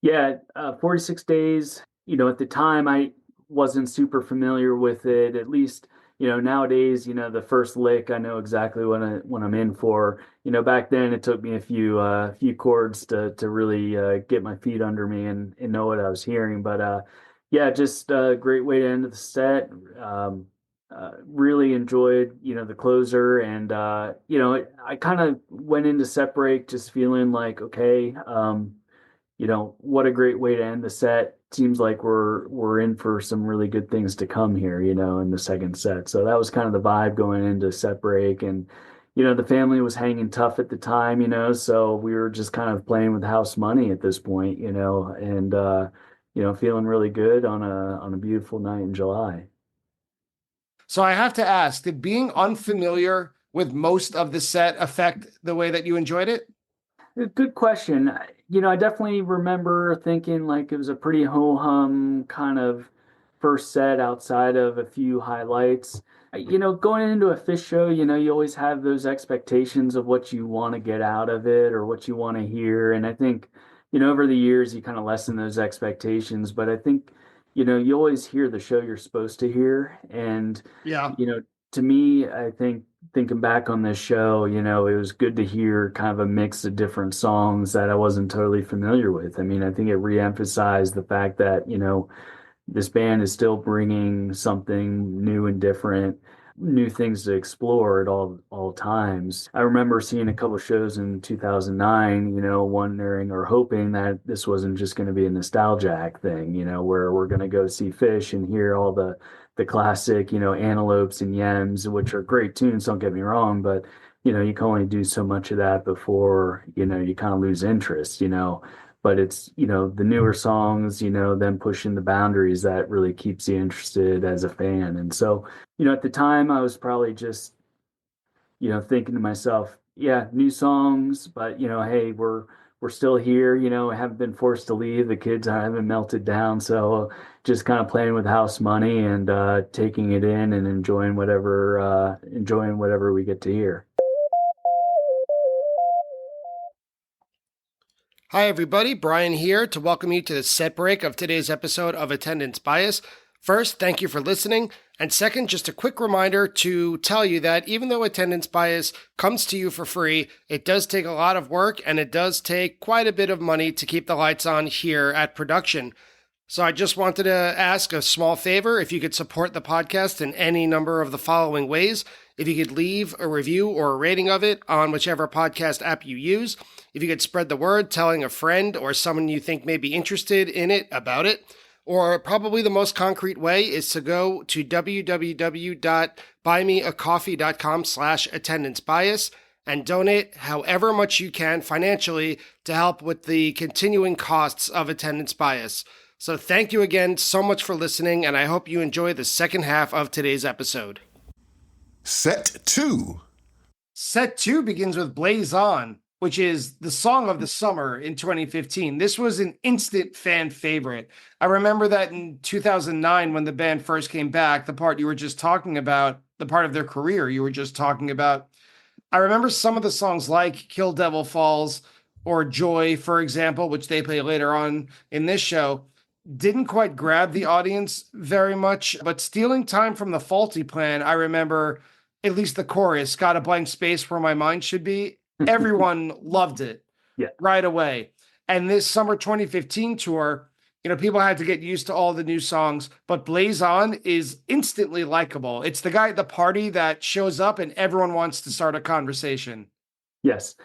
Yeah, 46 days. At the time, I wasn't super familiar with it. At least, nowadays, the first lick, I know exactly what I'm in for. Back then, it took me a few chords to really get my feet under me and know what I was hearing. But yeah, just a great way to end the set. Really enjoyed, the closer, and I kind of went into set break just feeling like, okay. What a great way to end the set. Seems like we're in for some really good things to come here, in the second set. So that was kind of the vibe going into set break. And, the family was hanging tough at the time, so we were just kind of playing with house money at this point, and feeling really good on a beautiful night in July. So I have to ask, did being unfamiliar with most of the set affect the way that you enjoyed it? Good question. I definitely remember thinking like it was a pretty ho-hum kind of first set outside of a few highlights. Going into a Phish show, you always have those expectations of what you want to get out of it or what you want to hear. And I think, over the years, you kind of lessen those expectations. But I think, you always hear the show you're supposed to hear. And, Yeah. to me, I think thinking back on this show, it was good to hear kind of a mix of different songs that I wasn't totally familiar with. I mean, I think it reemphasized the fact that, this band is still bringing something new and different, new things to explore at all times. I remember seeing a couple of shows in 2009, wondering or hoping that this wasn't just going to be a nostalgia thing, where we're going to go see Phish and hear all the classic, Antelopes and Yems, which are great tunes, don't get me wrong, but you can only do so much of that before, you kind of lose interest, but it's, the newer songs, them pushing the boundaries that really keeps you interested as a fan. And so, at the time I was probably just, thinking to myself, yeah, new songs, but hey, we're still here, haven't been forced to leave. The kids haven't melted down. So just kind of playing with house money and taking it in and enjoying whatever we get to hear. Hi, everybody. Brian here to welcome you to the set break of today's episode of Attendance Bias. First, thank you for listening. And second, just a quick reminder to tell you that even though Attendance Bias comes to you for free, it does take a lot of work and it does take quite a bit of money to keep the lights on here at production. So I just wanted to ask a small favor if you could support the podcast in any number of the following ways. If you could leave a review or a rating of it on whichever podcast app you use. If you could spread the word, telling a friend or someone you think may be interested in it about it. Or probably the most concrete way is to go to www.buymeacoffee.com/attendance-bias and donate however much you can financially to help with the continuing costs of Attendance Bias. So thank you again so much for listening, and I hope you enjoy the second half of today's episode. Set 2. Set 2 begins with Blaze On, which is the song of the summer in 2015. This was an instant fan favorite. I remember that in 2009 when the band first came back, the part you were just talking about, the part of their career you were just talking about. I remember some of the songs like Kill Devil Falls or Joy, for example, which they play later on in this show, didn't quite grab the audience very much, but Stealing Time from the Faulty Plan, I remember at least the chorus, got a blank space where my mind should be. everyone loved it Yeah. right away. And this summer 2015 tour, people had to get used to all the new songs, but Blaze On is instantly likable. It's the guy at the party that shows up and everyone wants to start a conversation. Yes.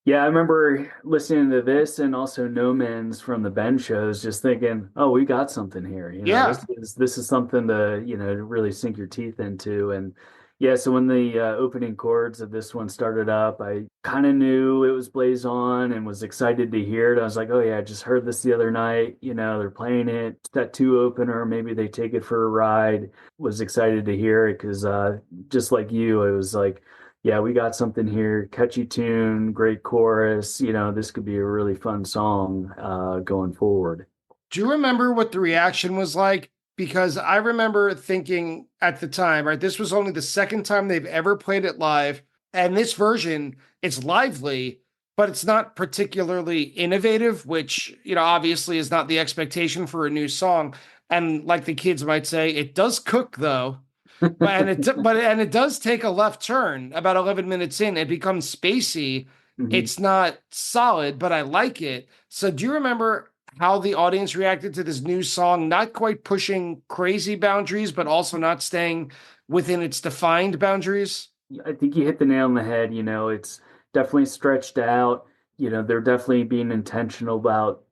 Yeah, I remember listening to this and also No Man's from the Ben shows, just thinking, "Oh, we got something here." Yeah. This is something to to really sink your teeth into. And yeah, so when the opening chords of this one started up, I kind of knew it was Blaze On and was excited to hear it. I was like, "Oh yeah, I just heard this the other night. They're playing it. That two opener. Maybe they take it for a ride." Was excited to hear it because just like you, it was like, yeah, we got something here. Catchy tune, great chorus. This could be a really fun song going forward. Do you remember what the reaction was like? Because I remember thinking at the time, right, this was only the second time they've ever played it live. And this version, it's lively, but it's not particularly innovative, which, obviously is not the expectation for a new song. And like the kids might say, it does cook though. But it does take a left turn about 11 minutes in. It becomes spacey. Mhm. It's not solid, but I like it. So do you remember how the audience reacted to this new song, not quite pushing crazy boundaries, but also not staying within its defined boundaries? I think you hit the nail on the head. It's definitely stretched out. They're definitely being intentional about,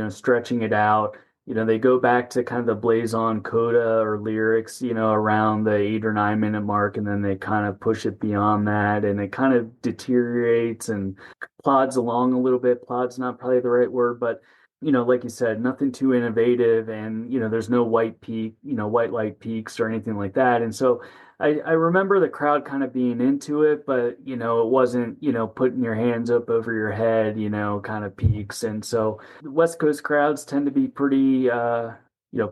stretching it out. They go back to kind of the Blaze On coda or lyrics, around the 8 or 9 minute mark, and then they kind of push it beyond that, and it kind of deteriorates and plods along a little bit. Plod's not probably the right word, but like you said, nothing too innovative, and there's no white light peaks or anything like that. And so I remember the crowd kind of being into it, but it wasn't putting your hands up over your head, kind of peaks. And so the West Coast crowds tend to be pretty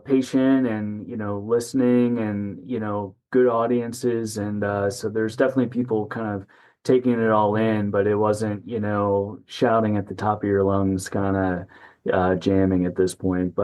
patient and listening, and good audiences. And so there's definitely people kind of taking it all in, but it wasn't shouting at the top of your lungs, kind of jamming at this point.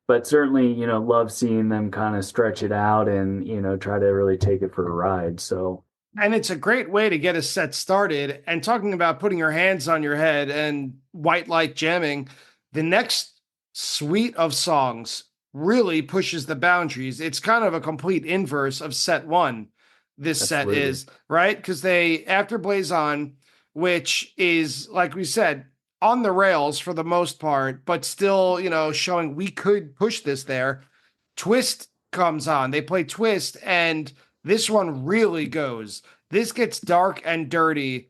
But certainly, love seeing them kind of stretch it out and, try to really take it for a ride. So, And it's a great way to get a set started. And talking about putting your hands on your head and white light jamming, the next suite of songs really pushes the boundaries. It's kind of a complete inverse of set one. This absolutely. set is, right? Because after Blaze On, which is, like we said, on the rails for the most part, but still, showing we could push this there. Twist comes on. They play Twist, and this one really goes. This gets dark and dirty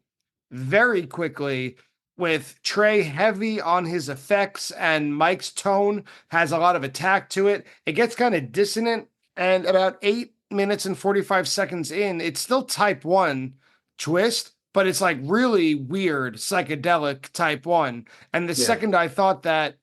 very quickly, with Trey heavy on his effects, and Mike's tone has a lot of attack to it. It gets kind of dissonant, and about 8 minutes and 45 seconds in, it's still type 1 Twist, but it's like really weird, psychedelic type 1. And the second I thought that,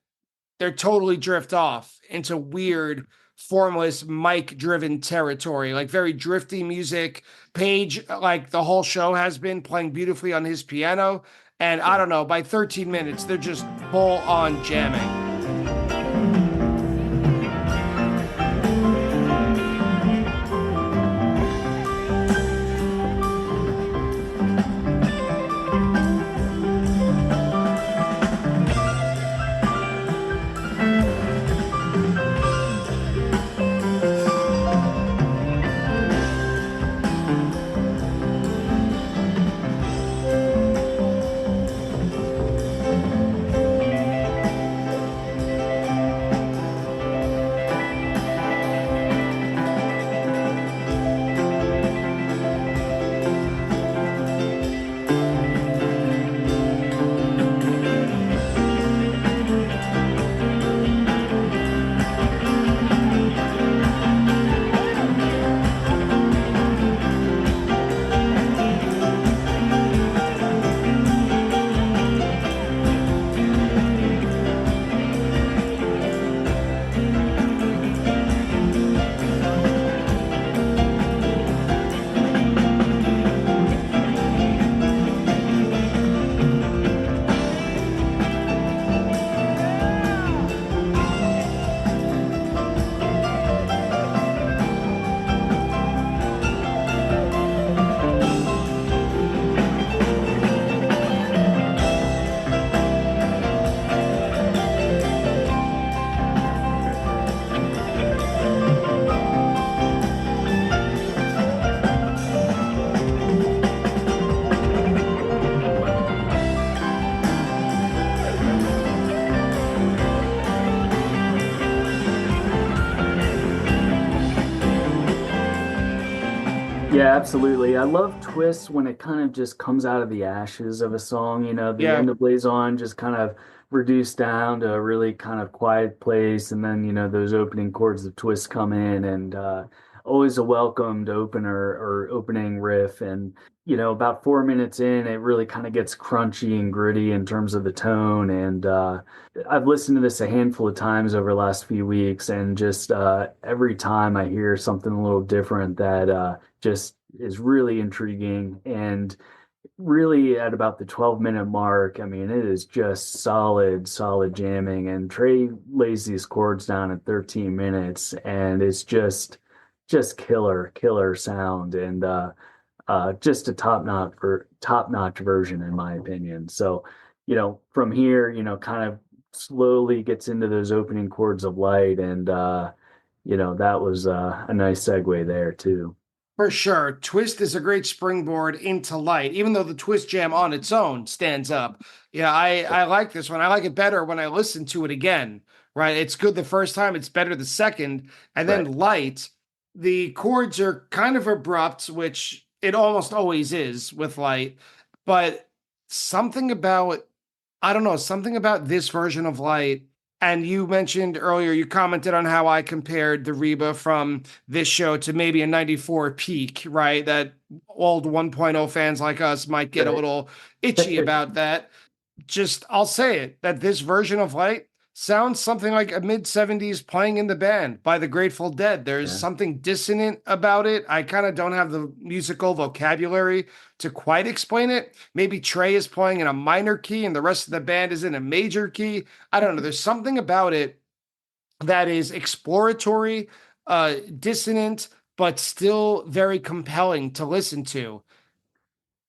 they're totally drift off into weird, formless, mic-driven territory, like very drifty music. Page, like the whole show has been, playing beautifully on his piano. And I don't know, by 13 minutes, they're just full on jamming. Yeah, absolutely. I love twists when it kind of just comes out of the ashes of a song. The Yeah, end of Blaze On just kind of reduced down to a really kind of quiet place, and then those opening chords of twists come in, and always a welcomed opener or opening riff. And about 4 minutes in, it really kind of gets crunchy and gritty in terms of the tone. And I've listened to this a handful of times over the last few weeks, and just every time I hear something a little different that just is really intriguing. And really at about the 12-minute mark, I mean, it is just solid jamming. And Trey lays these chords down at 13 minutes, and it's just killer sound. And just a top notch version in my opinion. So, from here, kind of slowly gets into those opening chords of light, and that was a nice segue there too. for sure. Twist is a great springboard into light, even though the twist jam on its own stands up. Yeah, I like this one. I like it better when I listen to it again, right? It's good the first time, it's better the second. And then Right. light, the chords are kind of abrupt, which it almost always is with light, but something about, I don't know, something about this version of light. And you mentioned earlier, you commented on how I compared the Reba from this show to maybe a 94 peak, right? That old 1.0 fans like us might get a Right. little itchy about that. Just, I'll say it, that this version of light sounds something like a mid 70s playing in the band by the Grateful Dead. There's Yeah. something dissonant about it. I kind of don't have the musical vocabulary to quite explain it. Maybe Trey is playing in a minor key and the rest of the band is in a major key. I don't know. There's something about it that is exploratory, dissonant, but still very compelling to listen to.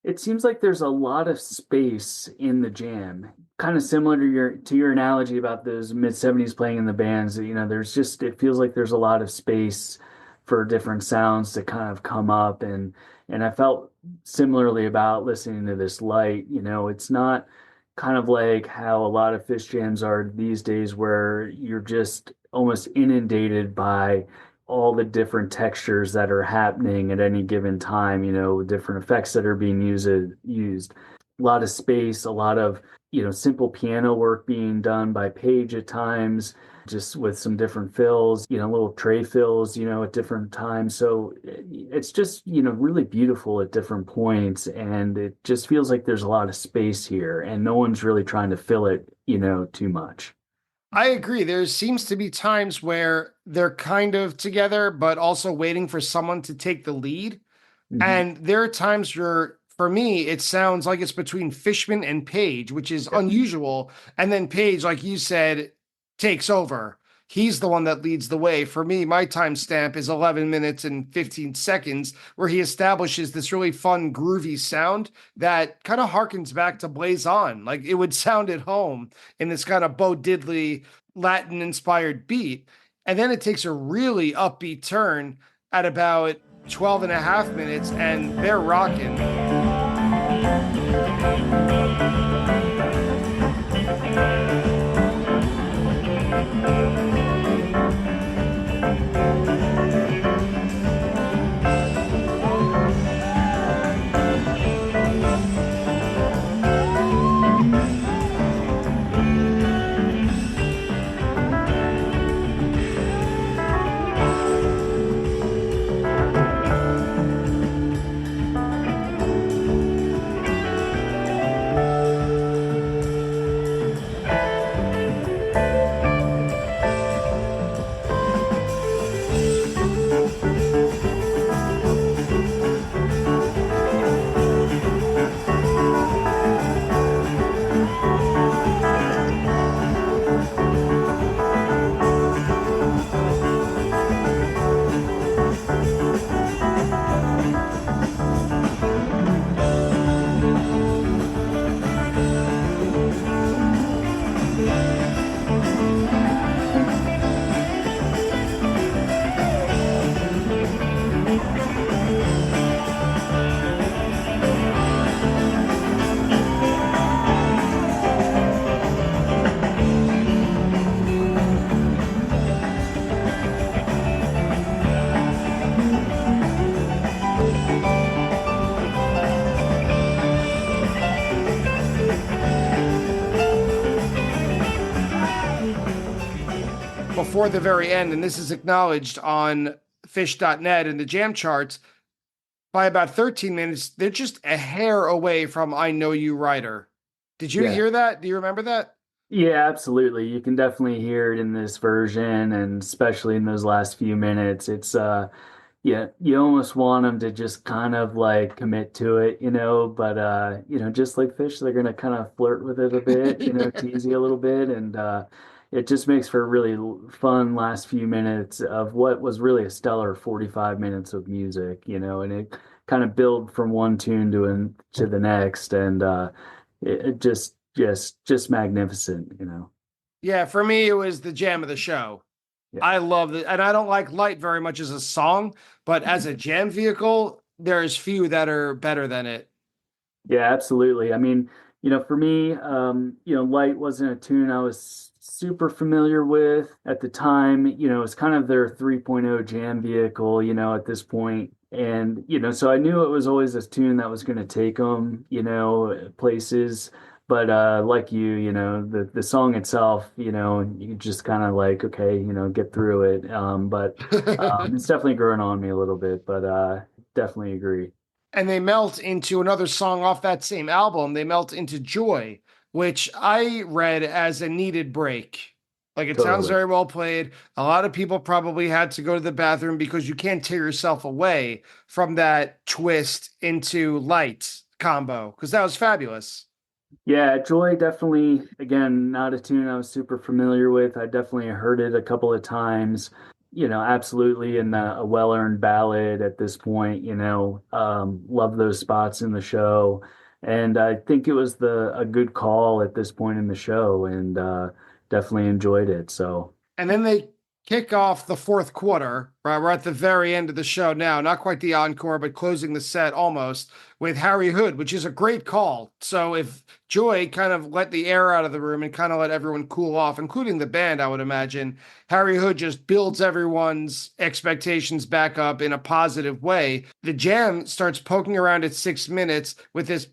It seems like there's a lot of space in the jam, kind of similar to your analogy about those mid 70s playing in the bands. There's just it feels like there's a lot of space for different sounds to kind of come up. And I felt similarly about listening to this light. It's not kind of like how a lot of Phish jams are these days, where you're just almost inundated by all the different textures that are happening at any given time, different effects that are being used. A lot of space, a lot of, simple piano work being done by Page at times, just with some different fills, little Trey fills, at different times. So it's just, really beautiful at different points. And it just feels like there's a lot of space here, and no one's really trying to fill it, too much. I agree. There seems to be times where they're kind of together, but also waiting for someone to take the lead. Mhm. And there are times where, for me, it sounds like it's between Fishman and Page, which is unusual. And then Page, like you said, takes over. He's the one that leads the way. For me, my timestamp is 11 minutes and 15 seconds, where he establishes this really fun, groovy sound that kind of harkens back to Blaze On. Like it would sound at home in this kind of Bo Diddley Latin inspired beat. And then it takes a really upbeat turn at about 12 and a half minutes, and they're rocking. before the very end, and this is acknowledged on Phish.net and the jam charts, by about 13 minutes, they're just a hair away from I Know You Rider. Did you Yeah. hear that? Do you remember that? Yeah, absolutely. You can definitely hear it in this version, and especially in those last few minutes. It's yeah, you almost want them to just kind of like commit to it, but just like Fish, they're gonna kind of flirt with it a bit, tease you a little bit, and it just makes for a really fun last few minutes of what was really a stellar 45 minutes of music, and it kind of build from one tune to the next, and it just magnificent. Yeah, for me, it was the jam of the show. Yeah. I love it. And I don't like Light very much as a song, but as a jam vehicle, there's few that are better than it. Yeah, absolutely. I mean, for me, Light wasn't a tune I was super familiar with at the time. It's kind of their 3.0 jam vehicle, at this point. And, so I knew it was always a tune that was going to take them, places. But like the song itself, you just kind of like, okay, get through it. But it's definitely growing on me a little bit, but definitely agree. And they melt into another song off that same album. They melt into Joy, which I read as a needed break. Like it sounds Totally. very well played. A lot of people probably had to go to the bathroom because you can't tear yourself away from that twist into Light combo because that was fabulous. Yeah, Joy definitely, again, not a tune I was super familiar with. I definitely heard it a couple of times, absolutely, and a well-earned ballad at this point, love those spots in the show. And I think it was a good call at this point in the show, and definitely enjoyed it. So, And then they kick off the fourth quarter, right? We're at the very end of the show now, not quite the encore, but closing the set almost with Harry Hood, which is a great call. So if Joy kind of let the air out of the room and kind of let everyone cool off, including the band, I would imagine, Harry Hood just builds everyone's expectations back up in a positive way. The jam starts poking around at 6 minutes with this,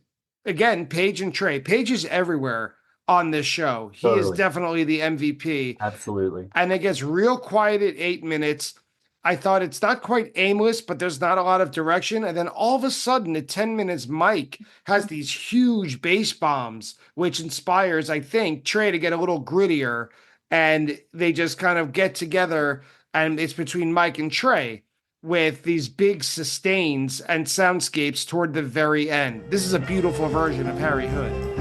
again, Paige and Trey. Paige is everywhere on this show. He is totally. definitely the MVP. Absolutely. And it gets real quiet at 8 minutes. I thought it's not quite aimless, but there's not a lot of direction. And then all of a sudden, at 10 minutes, Mike has these huge bass bombs, which inspires, I think, Trey to get a little grittier. And they just kind of get together, and it's between Mike and Trey with these big sustains and soundscapes toward the very end. This is a beautiful version of Harry Hood.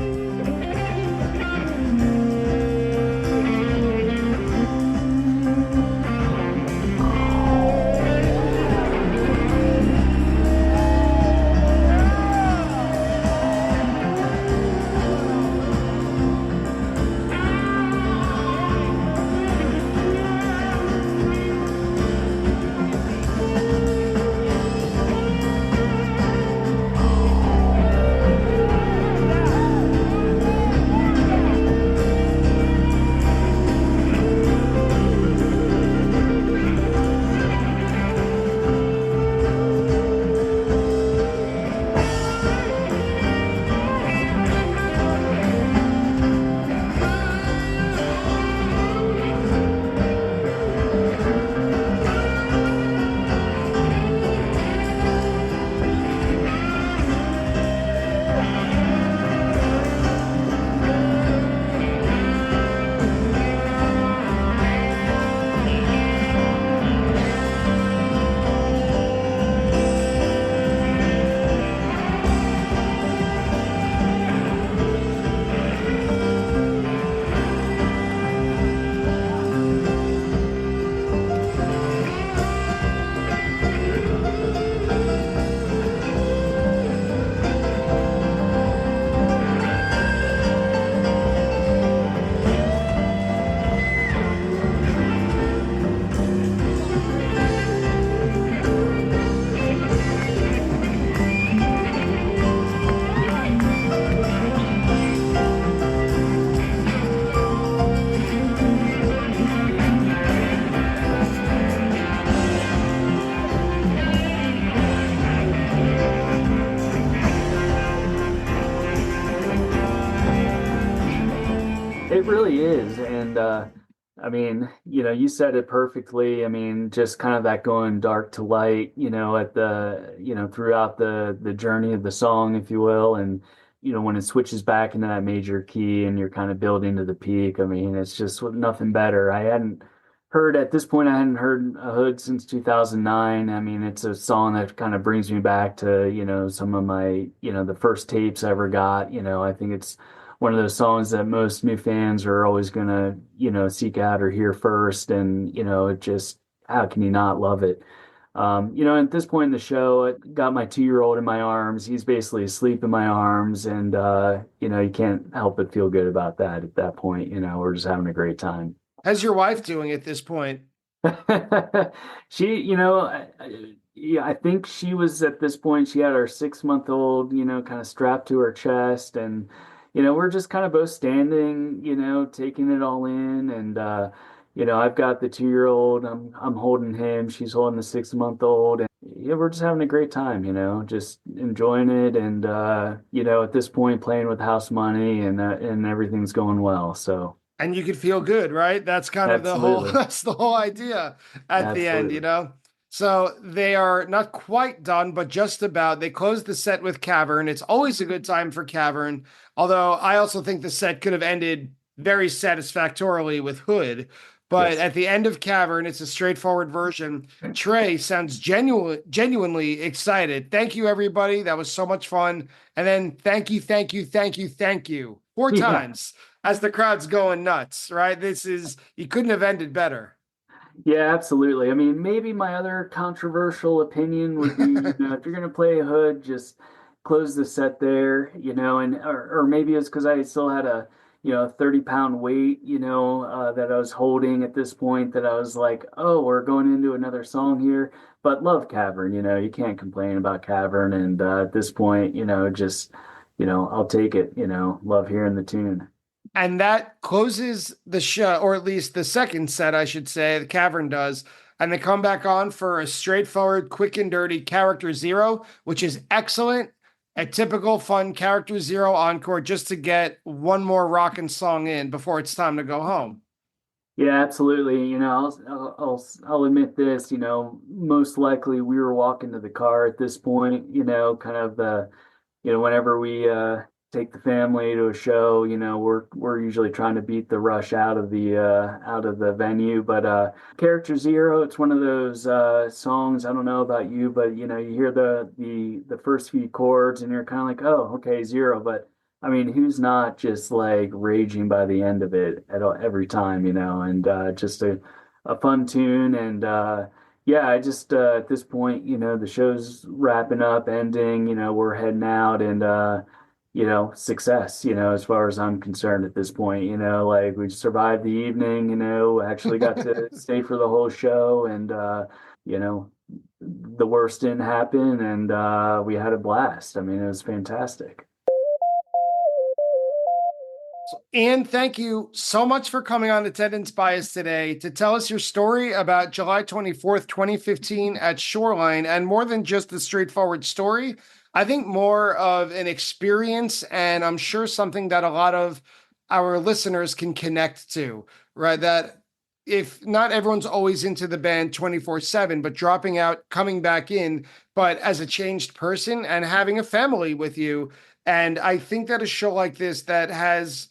It really is. And I mean, you said it perfectly. I mean, just kind of that going dark to light, at throughout the journey of the song, if you will. And, when it switches back into that major key and you're kind of building to the peak, I mean, it's just nothing better. At this point, I hadn't heard a Hood since 2009. I mean, it's a song that kind of brings me back to, some of my, the first tapes I ever got. I think it's one of those songs that most new fans are always going to, seek out or hear first. And, it just, how can you not love it? At this point in the show, I got my 2-year-old in my arms. He's basically asleep in my arms. And, you can't help but feel good about that at that point. We're just having a great time. How's your wife doing at this point? She, yeah, I think she was at this point, she had our 6-month-old, kind of strapped to her chest. And, we're just kind of both standing, taking it all in. And, I've got the 2-year-old, I'm holding him, she's holding the 6-month-old. And yeah, we're just having a great time, just enjoying it. And, at this point, playing with house money and everything's going well. So. And you could feel good, right? That's kind of that's the whole idea at the end, So they are not quite done, but just about. They closed the set with Cavern. It's always a good time for Cavern. Although I also think the set could have ended very satisfactorily with Hood. But Yes. at the end of Cavern, it's a straightforward version. Trey sounds genuinely excited. Thank you, everybody. That was so much fun. And then thank you, thank you, thank you, thank you. 4 times as the crowd's going nuts, right? You couldn't have ended better. Yeah, absolutely. I mean, maybe my other controversial opinion would be, if you're going to play Hood, just close the set there, or maybe it's because I still had a 30-pound weight, that I was holding at this point, that I was like, oh, we're going into another song here. But love Cavern, you can't complain about Cavern. And at this point, just, I'll take it, love hearing the tune. And that closes the show, or at least the second set, I should say, the Cavern does. And they come back on for a straightforward, quick and dirty Character Zero, which is excellent. A typical fun Character Zero encore just to get one more rockin' song in before it's time to go home. Yeah, absolutely. I'll admit this, most likely we were walking to the car at this point, kind of whenever we take the family to a show, we're usually trying to beat the rush out of the venue. But Character Zero, it's one of those songs. I don't know about you, but you hear the first few chords and you're kind of like, oh, okay, Zero. But I mean, who's not just like raging by the end of it every time, and just a fun tune. And yeah, I just at this point, the show's wrapping up, ending, we're heading out, and success, as far as I'm concerned at this point, like we survived the evening, actually got to stay for the whole show, and, the worst didn't happen, and we had a blast. I mean, it was fantastic. And thank you so much for coming on Attendance Bias today to tell us your story about July 24th, 2015 at Shoreline, and more than just the straightforward story. I think more of an experience, and I'm sure something that a lot of our listeners can connect to, right? That if not everyone's always into the band 24/7, but dropping out, coming back in, but as a changed person and having a family with you. And I think that a show like this that has,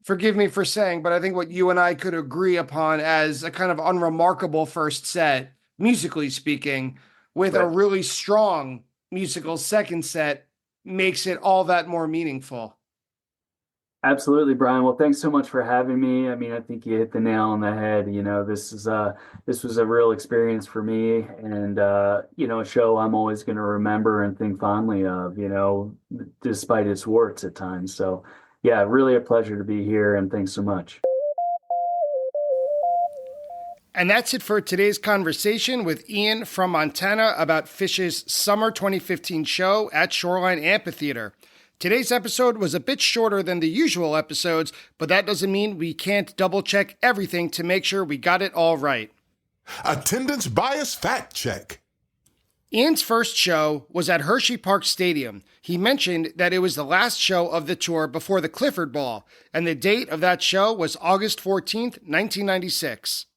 forgive me for saying, but I think what you and I could agree upon as a kind of unremarkable first set, musically speaking, with a really strong musical second set, makes it all that more meaningful. Absolutely, Brian. Well, thanks so much for having me. I mean, I think you hit the nail on the head. This was a real experience for me, and a show I'm always going to remember and think fondly of, despite its warts at times. So yeah, really a pleasure to be here, and thanks so much. And that's it for today's conversation with Ian from Montana about Phish's summer 2015 show at Shoreline Amphitheater. Today's episode was a bit shorter than the usual episodes, but that doesn't mean we can't double-check everything to make sure we got it all right. Attendance bias fact check. Ian's first show was at Hershey Park Stadium. He mentioned that it was the last show of the tour before the Clifford Ball, and the date of that show was August 14th, 1996.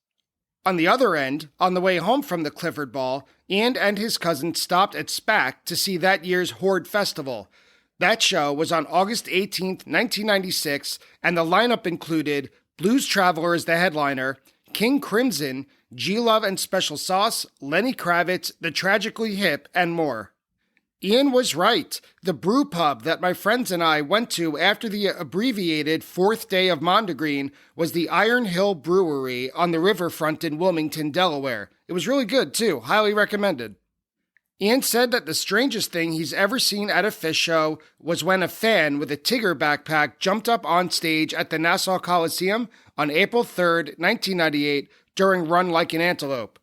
On the other end, on the way home from the Clifford Ball, Ian and his cousin stopped at SPAC to see that year's Horde Festival. That show was on August 18th, 1996, and the lineup included Blues Traveler as the headliner, King Crimson, G-Love and Special Sauce, Lenny Kravitz, The Tragically Hip, and more. Ian was right. The brew pub that my friends and I went to after the abbreviated fourth day of Mondegreen was the Iron Hill Brewery on the riverfront in Wilmington, Delaware. It was really good, too. Highly recommended. Ian said that the strangest thing he's ever seen at a Phish show was when a fan with a Tigger backpack jumped up on stage at the Nassau Coliseum on April 3rd, 1998, during Run Like an Antelope.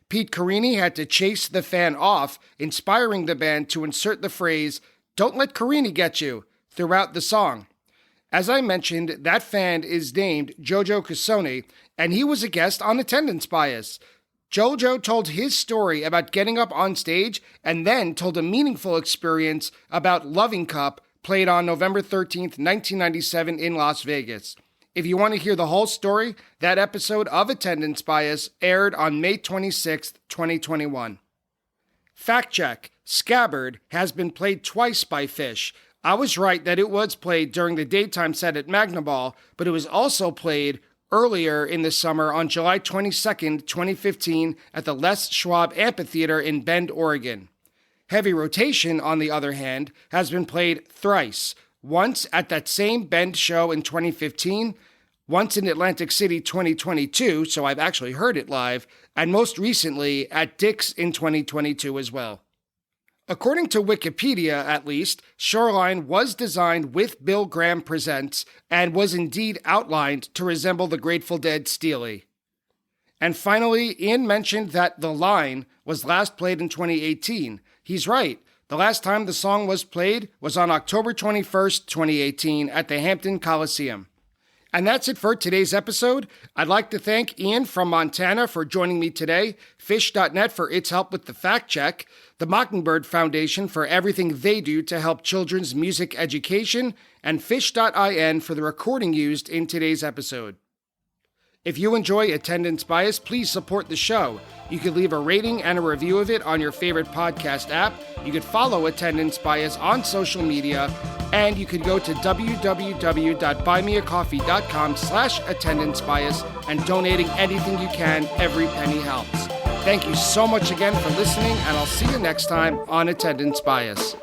Pete Carini had to chase the fan off, inspiring the band to insert the phrase, "Don't let Carini get you," throughout the song. As I mentioned, that fan is named Jojo Cassoni, and he was a guest on Attendance Bias. Jojo told his story about getting up on stage and then told a meaningful experience about Loving Cup, played on November 13th, 1997 in Las Vegas. If you want to hear the whole story, that episode of Attendance Bias aired on May 26th, 2021. Fact check. Scabbard has been played twice by Phish. I was right that it was played during the daytime set at Magnaball, but it was also played earlier in the summer on July 22nd, 2015 at the Les Schwab Amphitheater in Bend, Oregon. Heavy Rotation, on the other hand, has been played thrice. Once at that same Bend show in 2015, once in Atlantic City 2022, so I've actually heard it live, and most recently at Dick's in 2022 as well. According to Wikipedia, at least, Shoreline was designed with Bill Graham Presents and was indeed outlined to resemble the Grateful Dead Steely. And finally, Ian mentioned that The Line was last played in 2018. He's right. The last time the song was played was on October 21st, 2018 at the Hampton Coliseum. And that's it for today's episode. I'd like to thank Ian from Montana for joining me today, Phish.net for its help with the fact check, the Mockingbird Foundation for everything they do to help children's music education, and Phish.in for the recording used in today's episode. If you enjoy Attendance Bias, please support the show. You could leave a rating and a review of it on your favorite podcast app. You could follow Attendance Bias on social media, and you could go to www.buymeacoffee.com/attendance bias and donating anything you can. Every penny helps. Thank you so much again for listening, and I'll see you next time on Attendance Bias.